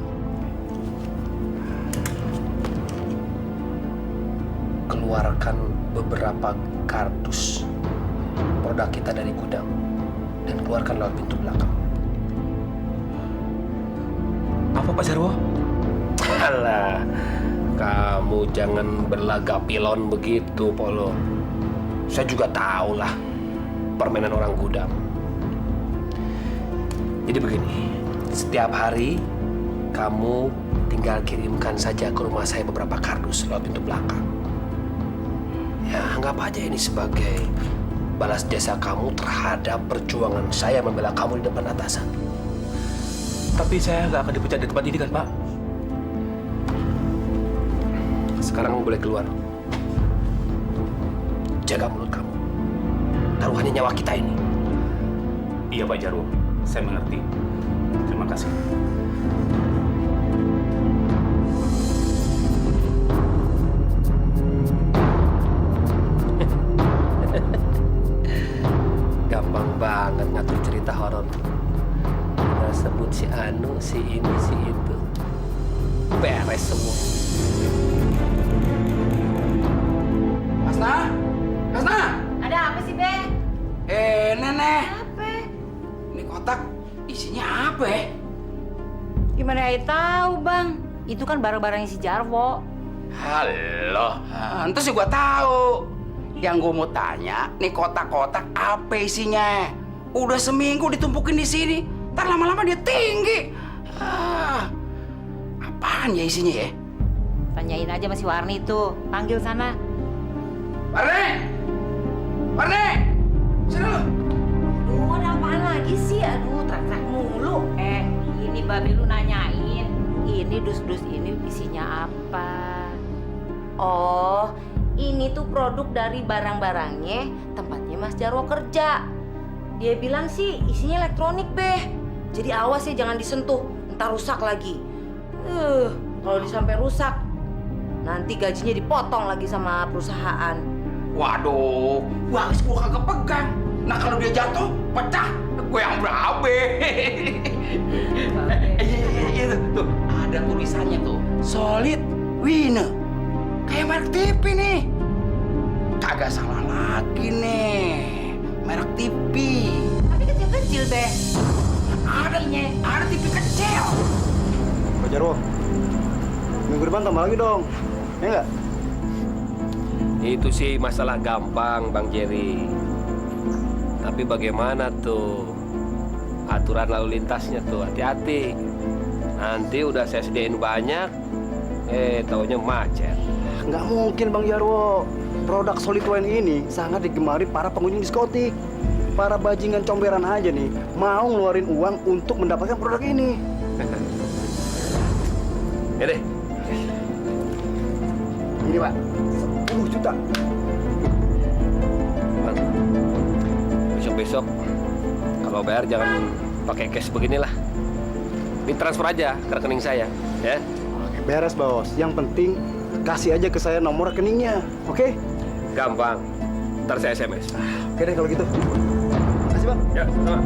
Keluarkan beberapa kardus produk kita dari gudang dan keluarkan lewat pintu belakang. Apa, Pak Jarwo? Alah, kamu jangan berlagak pilon begitu, Polo. Saya juga tahu lah permainan orang gudang. Jadi begini, setiap hari kamu tinggal kirimkan saja ke rumah saya beberapa kardus lewat pintu belakang. Ya, anggap aja ini sebagai balas jasa kamu terhadap perjuangan saya membela kamu di depan atasan. Tapi saya nggak akan dipecat di tempat ini kan, Pak? Sekarang kamu boleh keluar. Jaga mulut kamu. Taruhannya nyawa kita ini. Iya, Pak Jarwo. Saya mengerti. Terima kasih. Gampang banget ngatur cerita horor. Kita sebut si Anu, si ini, si itu. Beres semua. Hasna? Hasna? Ada apa sih, Be? Nenek. Apa? Ini kotak isinya apa ya? Gimana ya tahu, Bang? Itu kan barang-barangnya si Jarwo. Halo. Entar sih gua tahu. Yang gua mau tanya, nih kotak-kotak apa isinya? Udah seminggu ditumpukin di sini. Ntar lama-lama dia tinggi. Apaan ya isinya ya? Tanyain aja sama si Warni itu. Panggil sana. Warni! Warni! Sini lu. Aduh, ada apaan lagi sih? Aduh, terak-terak mulu. Ini babe lu nanyain. Ini dus-dus ini isinya apa? Oh, ini tuh produk dari barang-barangnya tempatnya Mas Jarwo kerja. Dia bilang sih isinya elektronik, Beh. Jadi awas ya jangan disentuh, ntar rusak lagi. Kalau sampai rusak, nanti gajinya dipotong lagi sama perusahaan. Waduh, habis gua kagak pegang. Nah kalau dia jatuh, pecah, gue yang berabe. Iya tuh, ada tulisannya tuh, Solid Winner. Kayak merek TV nih. Kagak salah lagi nih, merek TV. Tapi kecil-kecil, Beh. Ada TV kecil. Pak Jarwo, minggu depan tambah lagi dong, ya nggak? Itu sih masalah gampang, Bang Jerry. Tapi bagaimana tuh aturan lalu lintasnya tuh? Hati-hati. Nanti udah saya sediain banyak, taunya macet. Nggak mungkin Bang Jarwo. Produk Solid Wine ini sangat digemari para pengunjung diskotik. Para bajingan comberan aja nih mau ngeluarin uang untuk mendapatkan produk ini. Ya deh. Ini Pak, 10 juta. Besok-besok kalau bayar jangan pakai cash beginilah. Ini transfer aja ke rekening saya, ya. Oke, beres bos. Yang penting kasih aja ke saya nomor rekeningnya, oke? Gampang. Ntar saya SMS. Oke deh kalau gitu. Makasih Bang. Ya, sama.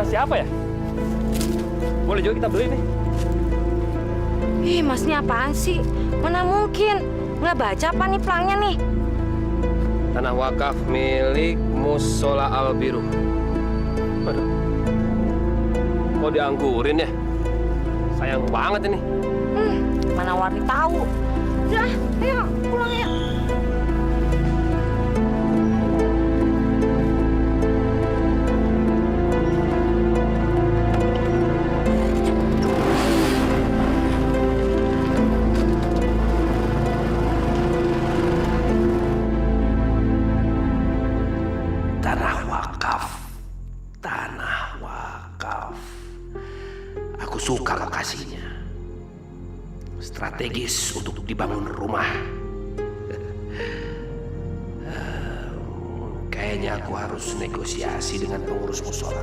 Siapa ya? Boleh juga kita beli nih. Ih, masnya apaan sih? Mana mungkin? Nggak baca apa nih pelangnya nih? Tanah wakaf milik Musola Al-Biru. Waduh. Kok dianggurin ya? Sayang banget ini. Mana Warni tahu? Udah, ayo pulang ya. Suka lokasinya, strategis untuk dibangun rumah. Kayaknya aku harus negosiasi dengan pengurus musola.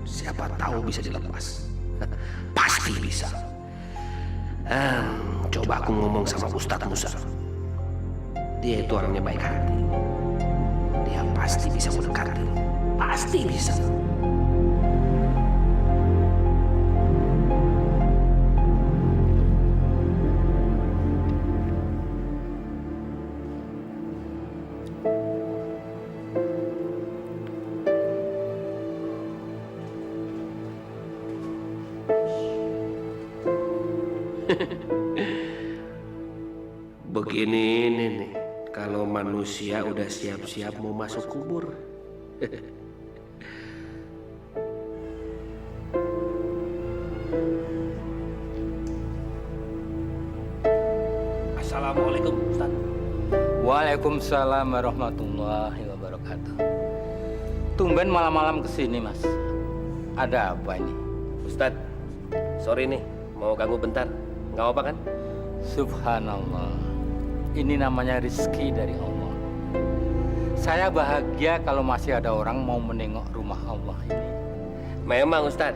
Siapa tahu bisa dilepas. Pasti bisa. Coba aku ngomong sama Ustadz Musa. Dia itu orangnya baik hati. Dia pasti bisa mendekati. Pasti bisa. Begini ini nih, kalau manusia udah siap-siap mau masuk kubur. Assalamualaikum Ustaz. Waalaikumsalam warahmatullahi wabarakatuh. Tumben malam-malam kesini Mas. Ada apa ini? Ustaz, sorry nih, mau ganggu bentar. Nggak apa-apa kan? Subhanallah. Ini namanya rezeki dari Allah. Saya bahagia kalau masih ada orang mau menengok rumah Allah ini. Memang Ustaz.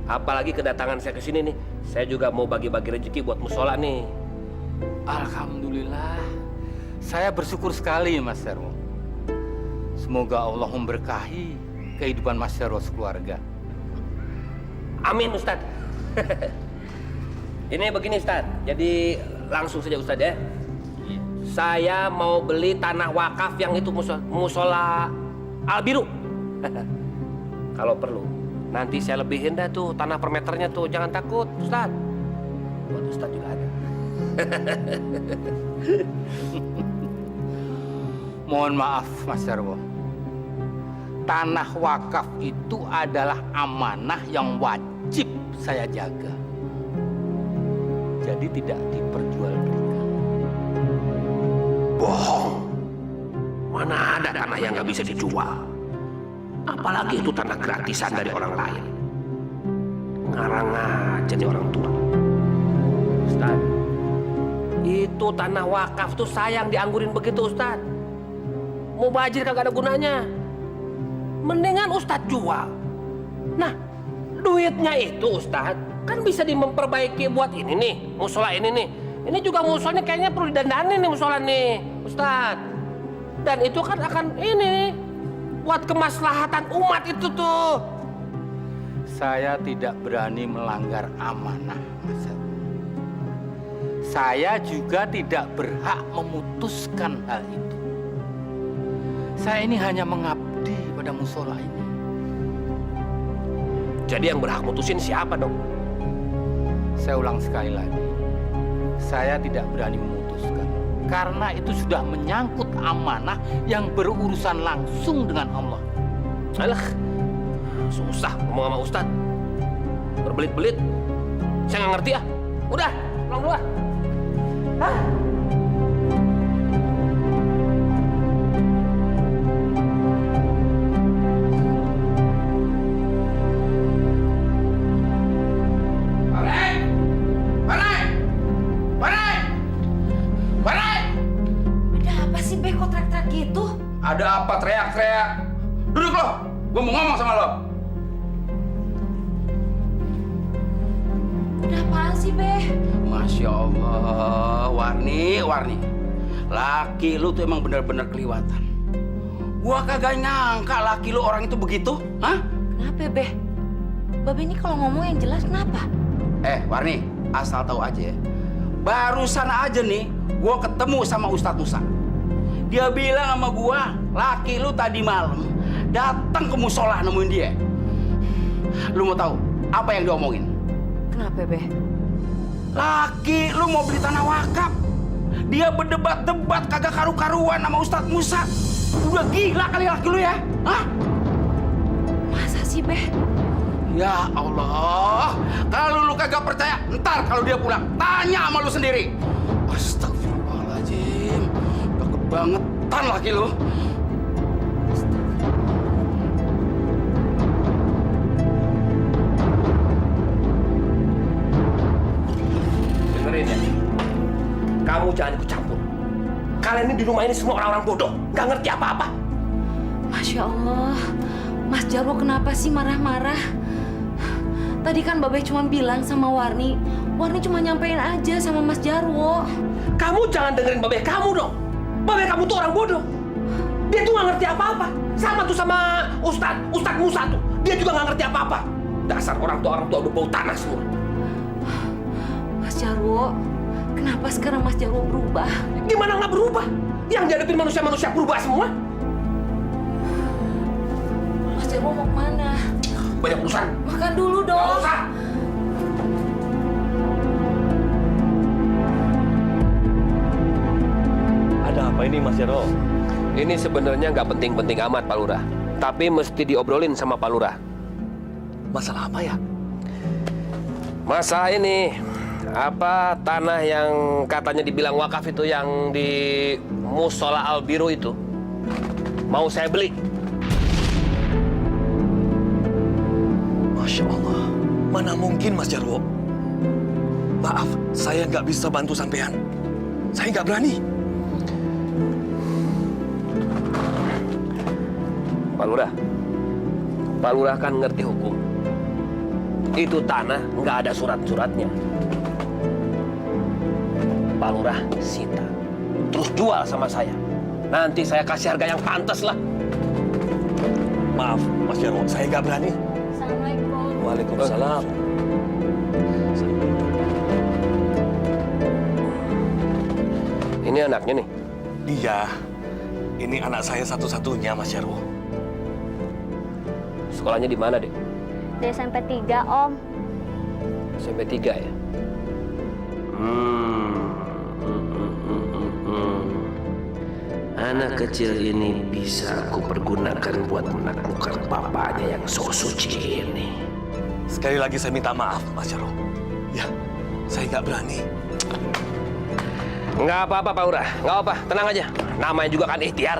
Apalagi kedatangan saya ke sini nih, saya juga mau bagi-bagi rezeki buat musola nih. Alhamdulillah. Saya bersyukur sekali Mas Jarwo. Semoga Allah memberkahi kehidupan Mas Jarwo sekeluarga. Amin Ustaz. Ini begini Ustaz, jadi langsung saja Ustaz ya. Saya mau beli tanah wakaf yang itu musola Al-Biru. Kalau perlu, nanti saya lebihin dah tuh tanah per meternya tuh, jangan takut Ustaz. Buat Ustaz juga ada. Mohon maaf Mas Jarwo. Tanah wakaf itu adalah amanah yang wajib saya jaga. Jadi tidak diperjualbelikan. Bohong. Mana ada tanah yang nggak bisa dijual? Apalagi itu tanah gratisan dari orang lain. Ngarang aja nih orang tua. itu tanah wakaf tuh sayang dianggurin begitu Ustadz. Mau bajir kagak ada gunanya. Mendingan Ustadz jual. Nah, duitnya itu Ustadz kan bisa memperbaiki buat ini nih, musola ini nih. Ini juga musolanya kayaknya perlu didandanin nih musola nih, Ustadz. Dan itu kan akan ini buat kemaslahatan umat itu tuh. Saya tidak berani melanggar amanah, Mas Jarwo. Saya juga tidak berhak memutuskan hal itu. Saya ini hanya mengabdi pada musola ini. Jadi yang berhak mutusin siapa dong? Saya ulang sekali lagi. Saya tidak berani memutuskan. Karena itu sudah menyangkut amanah yang berurusan langsung dengan Allah. Alah, susah ngomong sama Ustadz. Berbelit-belit. Saya nggak ngerti ah. Udah, pulang dulu ah. Hah? Ada apa teriak-teriak? Duduk lo, gue mau ngomong sama lo. Udah apaan sih, Be? Masya Allah, Warni. Laki lu tuh emang benar-benar kelewatan. Gua kagak nyangka laki lu orang itu begitu, hah? Kenapa, Be? Babe ini kalau ngomong yang jelas kenapa? Warni, asal tahu aja ya. Barusan aja nih, gua ketemu sama Ustadz Musa. Dia bilang sama gua, laki lu tadi malam datang ke musola nemuin dia. Lu mau tahu apa yang diomongin? Kenapa, Be? Laki lu mau beli tanah wakaf. Dia berdebat-debat kagak karu-karuan sama Ustadz Musa. Udah gila kali laki lu ya? Hah? Masa sih, Be? Ya Allah, kalau lu kagak percaya, ntar kalau dia pulang, tanya sama lu sendiri. Astagfirullahaladzim, kebangetan laki lu. Dengerin ya, kamu jangan ikut campur. Kalian ini di rumah ini semua orang-orang bodoh, nggak ngerti apa-apa. Masya Allah, Mas Jarwo kenapa sih marah-marah? Tadi kan Babe cuma bilang sama Warni cuma nyampein aja sama Mas Jarwo. Kamu jangan dengerin Babe kamu dong. Babe kamu tuh orang bodoh. Dia tuh nggak ngerti apa-apa. Sama tuh sama Ustadz Musa tuh. Dia juga nggak ngerti apa-apa. Dasar orang tua udah bau tanah semua. Mas Jarwo, kenapa sekarang Mas Jarwo berubah? Gimana nggak berubah? Yang dihadapin manusia-manusia berubah semua. Mas Jarwo mau kemana? Banyak urusan. Makan dulu dong. Nggak usah. Ada apa ini, Mas Jarwo? Ini sebenarnya nggak penting-penting amat, Pak Lurah. Tapi mesti diobrolin sama Pak Lurah. Masalah apa ya? Masalah ini, apa tanah yang katanya dibilang wakaf itu yang di Musola Al-Biru itu, mau saya beli. Masya Allah, mana mungkin Mas Jarwo? Maaf, saya nggak bisa bantu sampean. Saya nggak berani. Pak Lurah kan ngerti hukum. Itu tanah nggak ada surat-suratnya. Pak Lurah sita, terus jual sama saya. Nanti saya kasih harga yang pantas lah. Maaf, Mas Jarwo, saya nggak berani. Assalamualaikum. Waalaikumsalam. Ini anaknya nih? Iya, ini anak saya satu-satunya, Mas Jarwo. Sekolahnya di mana, Dek? Di SMP 3, Om. SMP 3 ya? Anak kecil ini bisa aku pergunakan buat menaklukkan bapaknya yang so suci ini. Sekali lagi saya minta maaf, Mas Jarwo. Ya, saya nggak berani. Nggak apa-apa, Pak Lurah. Nggak apa, tenang aja. Namanya juga kan ikhtiar.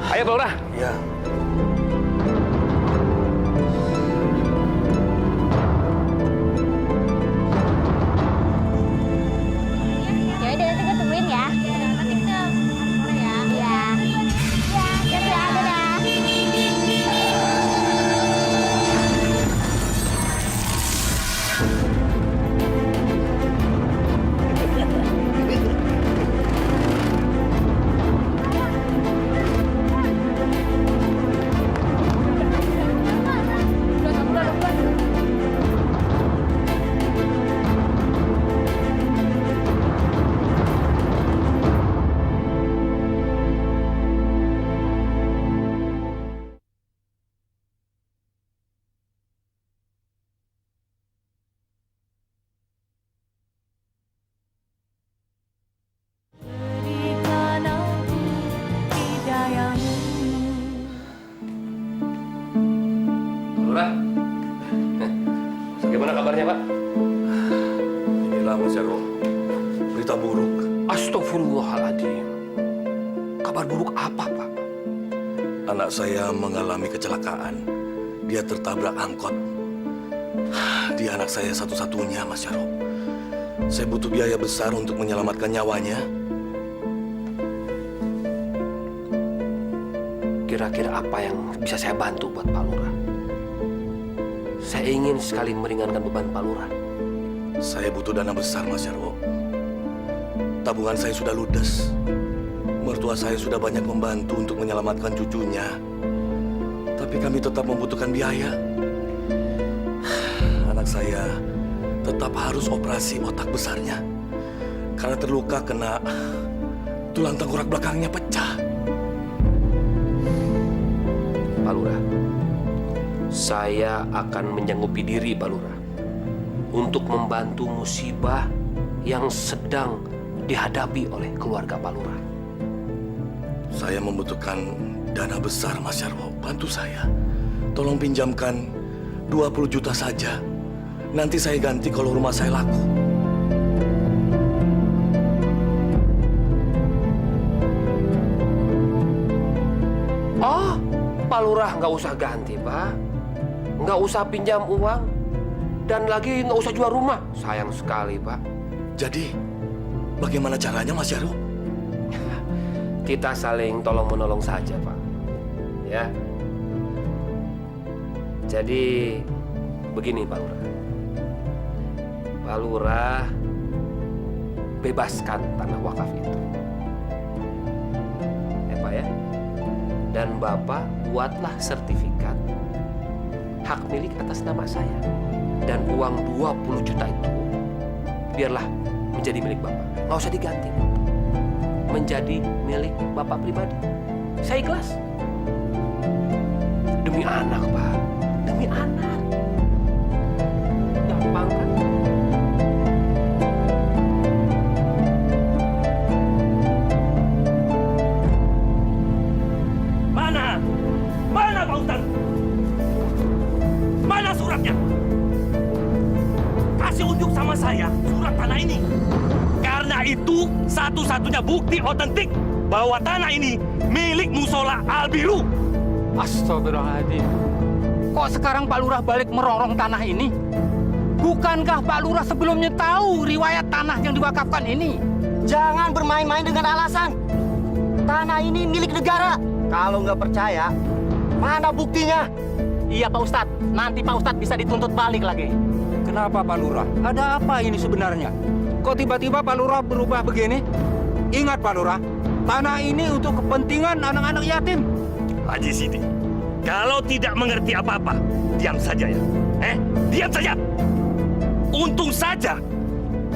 Ayo, Pak Lurah. Ya. kabarnya, Pak? Inilah Mas Jarwo, berita buruk. Astagfirullahaladzim. Kabar buruk apa, Pak? Anak saya mengalami kecelakaan. Dia tertabrak angkot. Dia anak saya satu-satunya, Mas Jarwo. Saya butuh biaya besar untuk menyelamatkan nyawanya. Kira-kira apa yang bisa saya bantu buat Pak Lurah? Saya ingin sekali meringankan beban Pak Lurah. Saya butuh dana besar, Mas Jarwo. Tabungan saya sudah ludes. Mertua saya sudah banyak membantu untuk menyelamatkan cucunya. Tapi kami tetap membutuhkan biaya. Anak saya tetap harus operasi otak besarnya. Karena terluka kena tulang tengkorak belakangnya pecah. Pak Lurah, saya akan menyanggupi diri, Pak Lurah, untuk membantu musibah yang sedang dihadapi oleh keluarga Pak Lurah. Saya membutuhkan dana besar, Mas Jarwo. Bantu saya. Tolong pinjamkan 20 juta saja. Nanti saya ganti kalau rumah saya laku. Oh, Pak Lurah nggak usah ganti, Pak. Nggak usah pinjam uang. Dan lagi nggak usah jual rumah. Sayang sekali, Pak. Jadi, bagaimana caranya, Mas Jarwo? Kita saling tolong-menolong saja, Pak. Ya. Jadi, begini, Pak Lurah. Pak Lurah, bebaskan tanah wakaf itu. Ya, Pak ya. Dan Bapak buatlah sertifikat hak milik atas nama saya. Dan uang 20 juta itu biarlah menjadi milik Bapak. Nggak usah diganti. Menjadi milik Bapak pribadi. Saya ikhlas. Demi anak, Pak. Demi anak. Gampang kan? Mana? Mana Pak Ustaz? Mana suratnya? Kasih unjuk sama saya surat tanah ini. Karena itu satu-satunya bukti otentik bahwa tanah ini milik Musola Al-Biru. Astagfirullahaladzim. Kok sekarang Pak Lurah balik merorong tanah ini? Bukankah Pak Lurah sebelumnya tahu riwayat tanah yang diwakafkan ini? Jangan bermain-main dengan alasan. Tanah ini milik negara. Kalau nggak percaya, mana buktinya? Iya Pak Ustadz, nanti Pak Ustadz bisa dituntut balik lagi. Kenapa Pak Lurah? Ada apa ini sebenarnya? Kok tiba-tiba Pak Lurah berubah begini? Ingat Pak Lurah, tanah ini untuk kepentingan anak-anak yatim. Haji Sidi, kalau tidak mengerti apa-apa, diam saja ya. Diam saja. Untung saja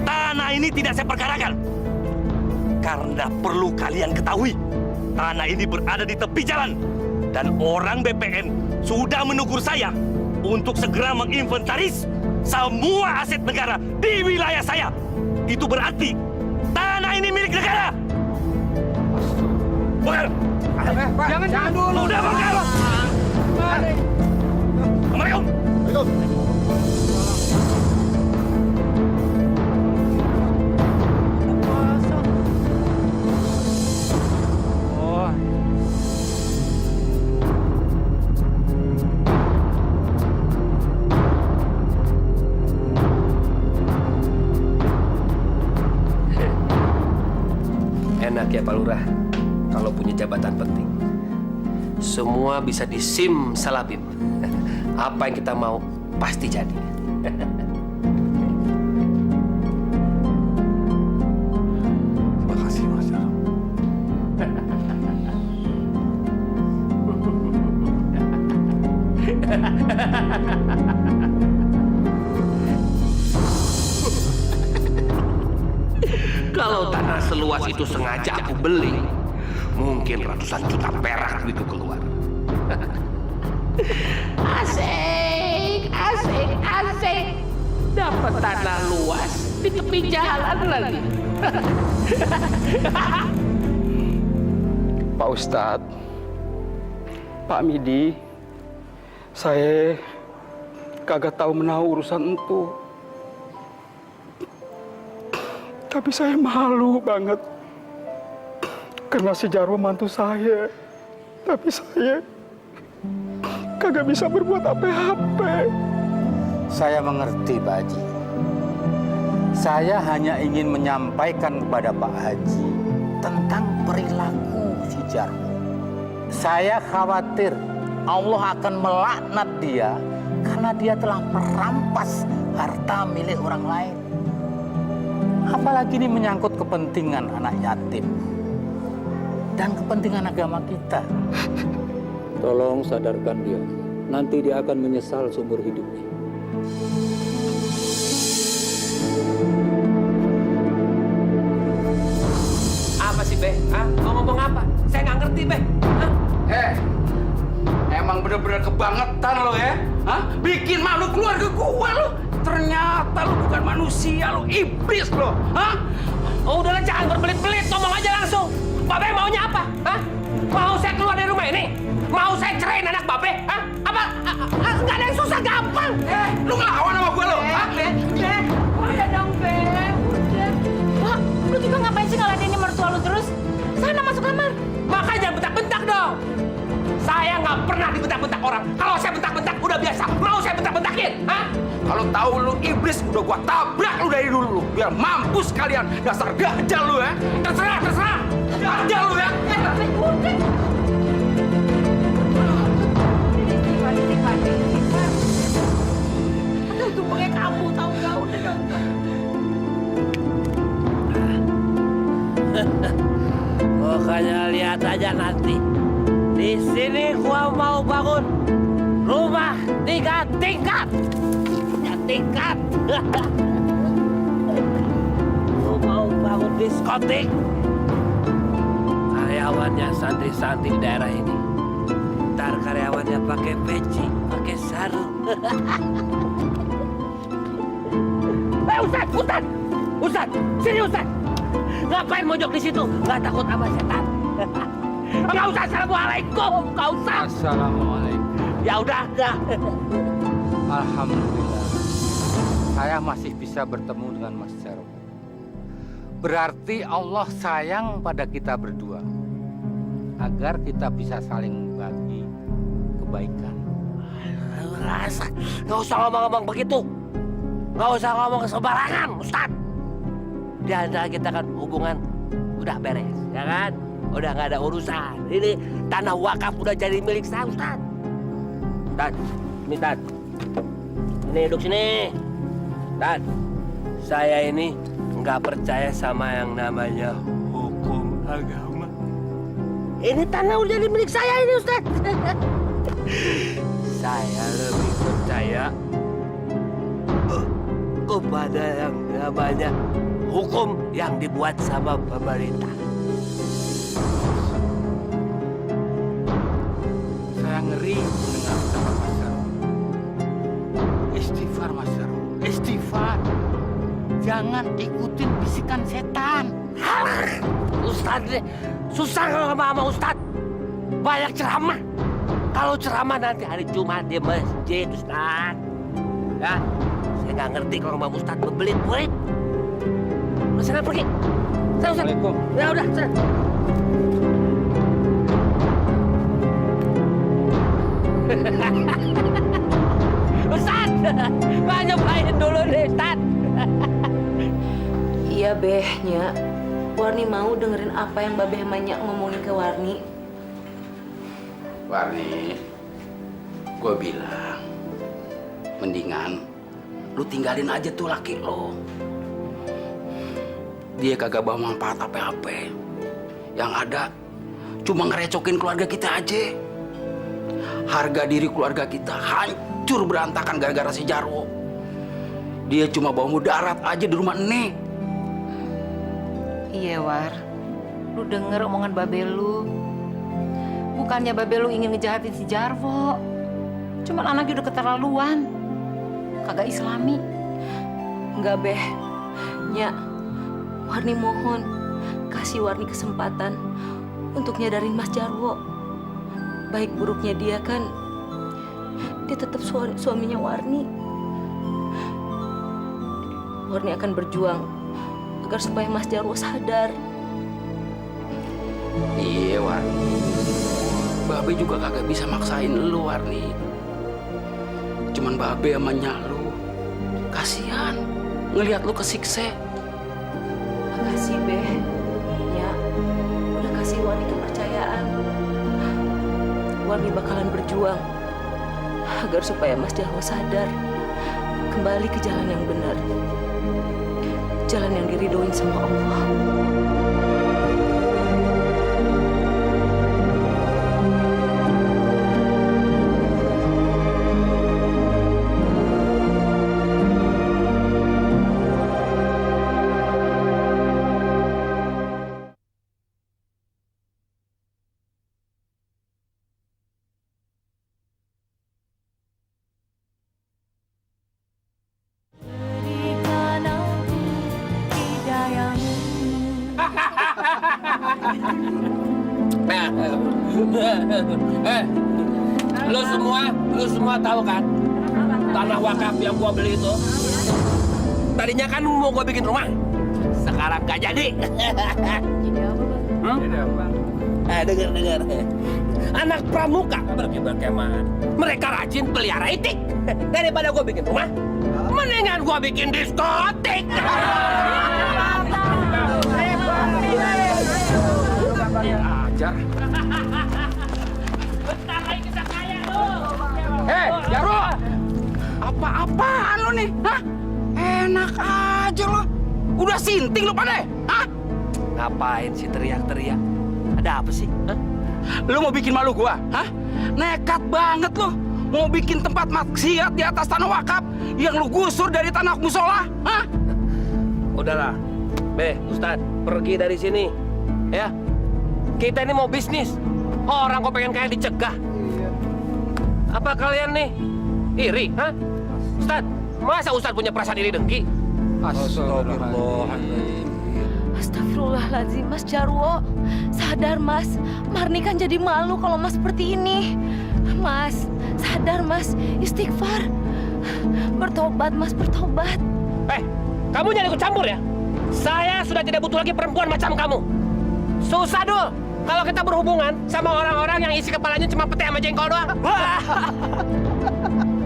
tanah ini tidak saya perkarakan. Karena perlu kalian ketahui, tanah ini berada di tepi jalan. Dan orang BPN sudah menegur saya untuk segera menginventaris semua aset negara di wilayah saya. Itu berarti tanah ini milik negara. Bakar! Jangan dulu. Udah bakar! Assalamualaikum. Oh. Enak ya Pak Lurah, kalau punya jabatan penting. Semua bisa disim salabim. Apa yang kita mau pasti jadi. Terima kasih Mas Jarwo. Kalau tanah seluas itu sengaja aku beli, mungkin ratusan juta perak itu keluar. Asik, asik, asik. Dapat tanah luas di tepi jalan lagi. Pak Ustadz, Pak Midi, saya kagak tahu menahu urusan itu. Tapi saya malu banget. Karena si Jarwo mantu saya. Tapi saya kagak bisa berbuat apa-apa. Saya mengerti, Pak Haji. Saya hanya ingin menyampaikan kepada Pak Haji tentang perilaku si Jarwo. Saya khawatir Allah akan melaknat dia karena dia telah merampas harta milik orang lain. Apalagi ini menyangkut kepentingan anak yatim dan kepentingan agama kita. Tolong sadarkan dia. Nanti dia akan menyesal seumur hidupnya. Apa sih, Be? Hah? Mau ngomong apa? Saya nggak ngerti, Be. Hah? Emang bener-bener kebangetan lo ya? Hah? Bikin malu keluarga gua lo. Ternyata lo bukan manusia, lo iblis lo. Hah? Oh, udahlah, jangan berbelit-belit. Ngomong aja langsung. Babe maunya apa? Hah? Mau saya keluar dari rumah ini? Mau saya ceraiin anak Babe? Hah? Apa? Nggak ada yang susah, gampang. Lu ngelawan sama gua lo? Hah? Udah dong, Be. Udah. Wah, lu juga ngapain sih ngeladenin mertua lu terus? Sana masuk kamar. Makanya jangan bentak-bentak dong. Saya nggak pernah dibentak-bentak orang. Kalau saya bentak-bentak udah biasa. Mau saya bentak-bentakin? Hah? Kalau tahu lu iblis, udah gua tabrak lu dari dulu lu. Biar mampus kalian. Dasar gajah lu ya. Terserah, terserah. Gajah lu ya. Aduh, tumpengnya kamu tahu nggak? Udah dong. Pokoknya lihat aja nanti. Di sini gua mau bangun rumah 3 tingkat. 3 tingkat. Gua mau bangun diskotik. Karyawannya santri-santri di daerah ini. Ntar karyawannya pakai peci, pakai sarung. Ustaz, sini Ustaz. Ngapain mojok di situ? Nggak takut sama setan? Nggak usah. Assalamualaikum. Nggak usah. Assalamualaikum. Ya udah, enggak. Alhamdulillah. Saya masih bisa bertemu dengan Mas Jarwo. Berarti Allah sayang pada kita berdua. Agar kita bisa saling berbagi kebaikan. Nggak usah ngomong-ngomong begitu. Nggak usah ngomong sembarangan, Ustaz. Di antara kita kan hubungan udah beres, ya kan? Udah nggak ada urusan. Ini tanah wakaf udah jadi milik saya, Ustaz. Ustaz, Ustaz. Ini duduk sini. Ustaz, saya ini nggak percaya sama yang namanya hukum agama. Ini tanah udah jadi milik saya ini, Ustaz. Saya lebih percaya kepada yang namanya hukum yang dibuat sama pemerintah. Saya ngeri mendengar ucapan Mas Jarwo. Istighfar, Mas Jarwo. Istighfar. Jangan ikutin bisikan setan. Ustaz, susah kalau sama Ustaz. Banyak ceramah. Kalau ceramah nanti hari Jumat di masjid, Ustaz. Ya, saya nggak ngerti kalau sama Ustaz berbelit-belit. Sana pergi. Assalamualaikum. Ya udah, sana. Ustaz, nyobain dulu deh, Ustaz. Iya, Behnya. Warni mau dengerin apa yang Babeh Manya ngomongin ke Warni. Warni, gue bilang, mendingan lu tinggalin aja tuh laki lo. Dia kagak bawa manfaat apa-apa. Yang ada cuma ngerecokin keluarga kita aja. Harga diri keluarga kita hancur berantakan gara-gara si Jarwo. Dia cuma bawa mudarat aja di rumah Nek. Iya, War. Lu denger omongan Babe lu. Bukannya Babe lu ingin ngejahatin si Jarwo. Cuman anaknya udah keterlaluan. Kagak islami. Enggak, Beh. Nya, Warni mohon kasih Warni kesempatan untuk nyadarin Mas Jarwo. Baik buruknya dia kan, dia tetap suaminya Warni. Warni akan berjuang agar supaya Mas Jarwo sadar. Iya, Warni. Babe juga kagak bisa maksain lu, Warni. Cuman Babe sama nyak lu. Kasihan ngelihat lu kesiksa. Makasih, Be. Ya, udah kasih Warni kepercayaan. Warni bakalan berjuang agar supaya Mas Jarwo sadar, kembali ke jalan yang benar. Jalan yang diridhoin sama Allah. Lu semua tahu kan tanah wakaf yang gua beli itu tadinya kan mau gua bikin rumah, sekarang gak jadi. Jadi apa, Bang? Jadi apa? Dengar. Anak pramuka pergi berkemah, mereka rajin pelihara itik. Daripada gua bikin rumah, mendingan gua bikin diskotik. Ajar. Jarwo, apa-apaan lo nih? Hah? Enak aja lo. Udah sinting lo pada? Hah? Ngapain sih teriak-teriak? Ada apa sih? Hah? Lo mau bikin malu gua? Hah? Nekat banget lo. Mau bikin tempat maksiat di atas tanah wakaf yang lu gusur dari tanah musola? Hah? Udahlah. Ustadz, pergi dari sini. Ya. Kita ini mau bisnis. Orang kok pengen kayak dicegah. Apa kalian nih iri, hah? Ustadz, masa Ustadz punya perasaan iri dengki? Astagfirullahaladzim, Mas Jarwo. Sadar, Mas. Marni kan jadi malu kalau Mas seperti ini. Mas, sadar, Mas. Istighfar. Bertobat, Mas, bertobat. Kamu jangan ikut campur ya. Saya sudah tidak butuh lagi perempuan macam kamu. Susah dul kalau kita berhubungan sama orang-orang yang isi kepalanya cuma pete sama jengkol doang.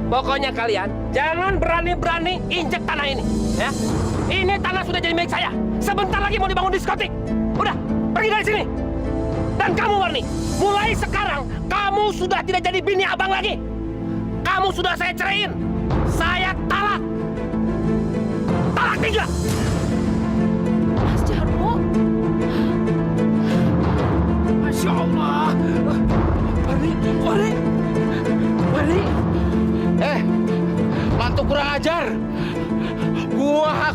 Pokoknya kalian jangan berani-berani injek tanah ini, ya. Ini tanah sudah jadi milik saya. Sebentar lagi mau dibangun diskotik. Udah, pergi dari sini. Dan kamu, Warni, mulai sekarang kamu sudah tidak jadi bini abang lagi. Kamu sudah saya ceraiin. Saya talak. Talak 3. Mas Jarwo. Masya Allah. Warni. Mantu kurang ajar.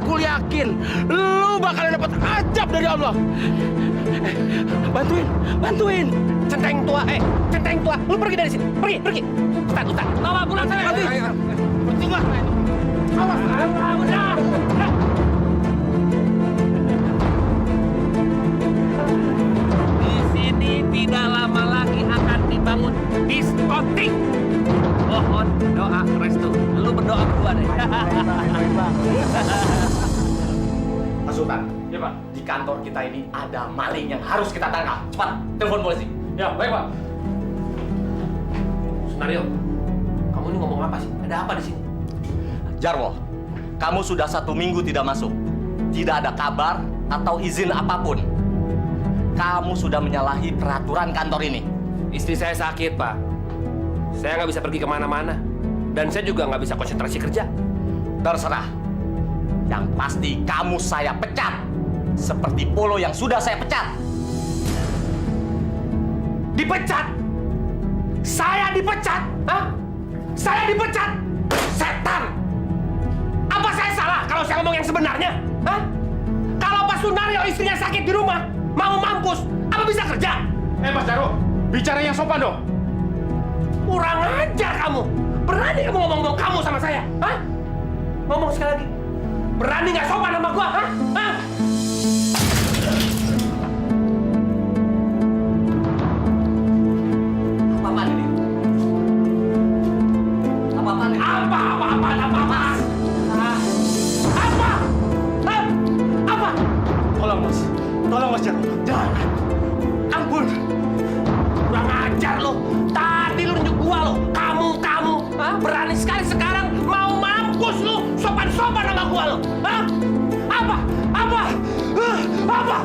Aku yakin lu bakalan dapat ajab dari Allah. Bantuin. Centeng tua. Lu pergi dari sini. Pergi. Ustaz. Bawa pulang saya. Percuma. Awas. Udah. Di sini tidak lama lagi akan dibangun diskotik. Mohon doa restu. Lu berdoa berdua deh. Pak Sultan. Ya Pak. Di kantor kita ini ada maling yang harus kita tangkap. Cepat, telepon polisi. Ya, baik Pak. Sunario, kamu ini ngomong apa sih? Ada apa di sini? Jarwo, kamu sudah 1 minggu tidak masuk. Tidak ada kabar atau izin apapun. Kamu sudah menyalahi peraturan kantor ini. Istri saya sakit, Pak. Saya nggak bisa pergi kemana-mana. Dan saya juga nggak bisa konsentrasi kerja. Terserah. Yang pasti kamu saya pecat. Seperti Polo yang sudah saya pecat. Dipecat? Saya dipecat? Hah? Saya dipecat? Setan! Apa saya salah kalau saya ngomong yang sebenarnya? Hah? Kalau Pak Sunario istrinya sakit di rumah, mau mampus, apa bisa kerja? Mas Jarwo, bicara yang sopan dong. Kurang ajar kamu. Berani kamu ngomong-ngomong kamu sama saya? Hah? Ngomong sekali lagi. Berani nggak sopan sama gua? Hah? Hah? Apa-apaan ini? Apa-apaan ini? Apa? Hah? Apa? Hah? Apa? Hah? Apa? Apa? Apa?